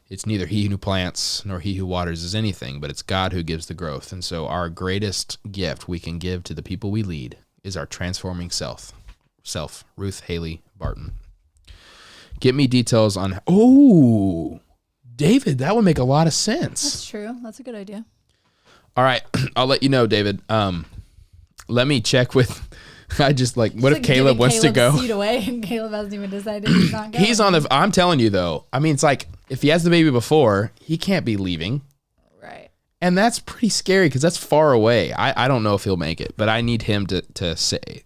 it's neither he who plants nor he who waters is anything, but it's God who gives the growth. And so our greatest gift we can give to the people we lead is our transforming self. Ruth Haley Barton. Get me details on... Oh, David, that would make a lot of sense. That's true. That's a good idea. All right. I'll let you know, David. Let me check with... I just what if Caleb wants to go? Seat away and Caleb hasn't even decided he's not going. He's on the... I'm telling you, though. I mean, it's like, if he has the baby before, he can't be leaving. Right. And that's pretty scary because that's far away. I don't know if he'll make it, but I need him to say,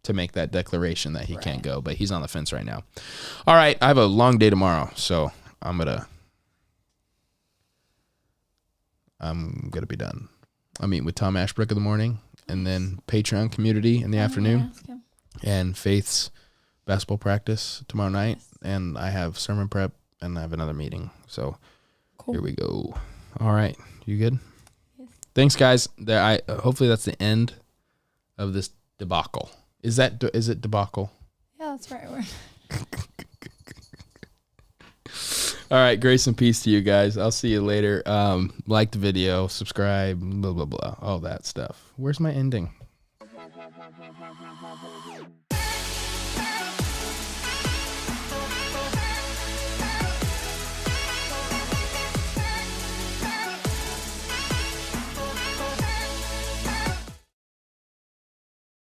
to make that declaration that he can't go, but he's on the fence right now. All right. I have a long day tomorrow, so I'm going to be done. I meet with Tom Ashbrook in the morning and then Patreon community in the afternoon and Faith's basketball practice tomorrow night. And I have sermon prep and I have another meeting. So cool. Here we go. All right. You good? Yes. Thanks, guys. Hopefully that's the end of this debacle. Is it debacle? Yeah, that's the right word. All right. Grace and peace to you guys. I'll see you later. Like the video, subscribe, blah, blah, blah. All that stuff. Where's my ending?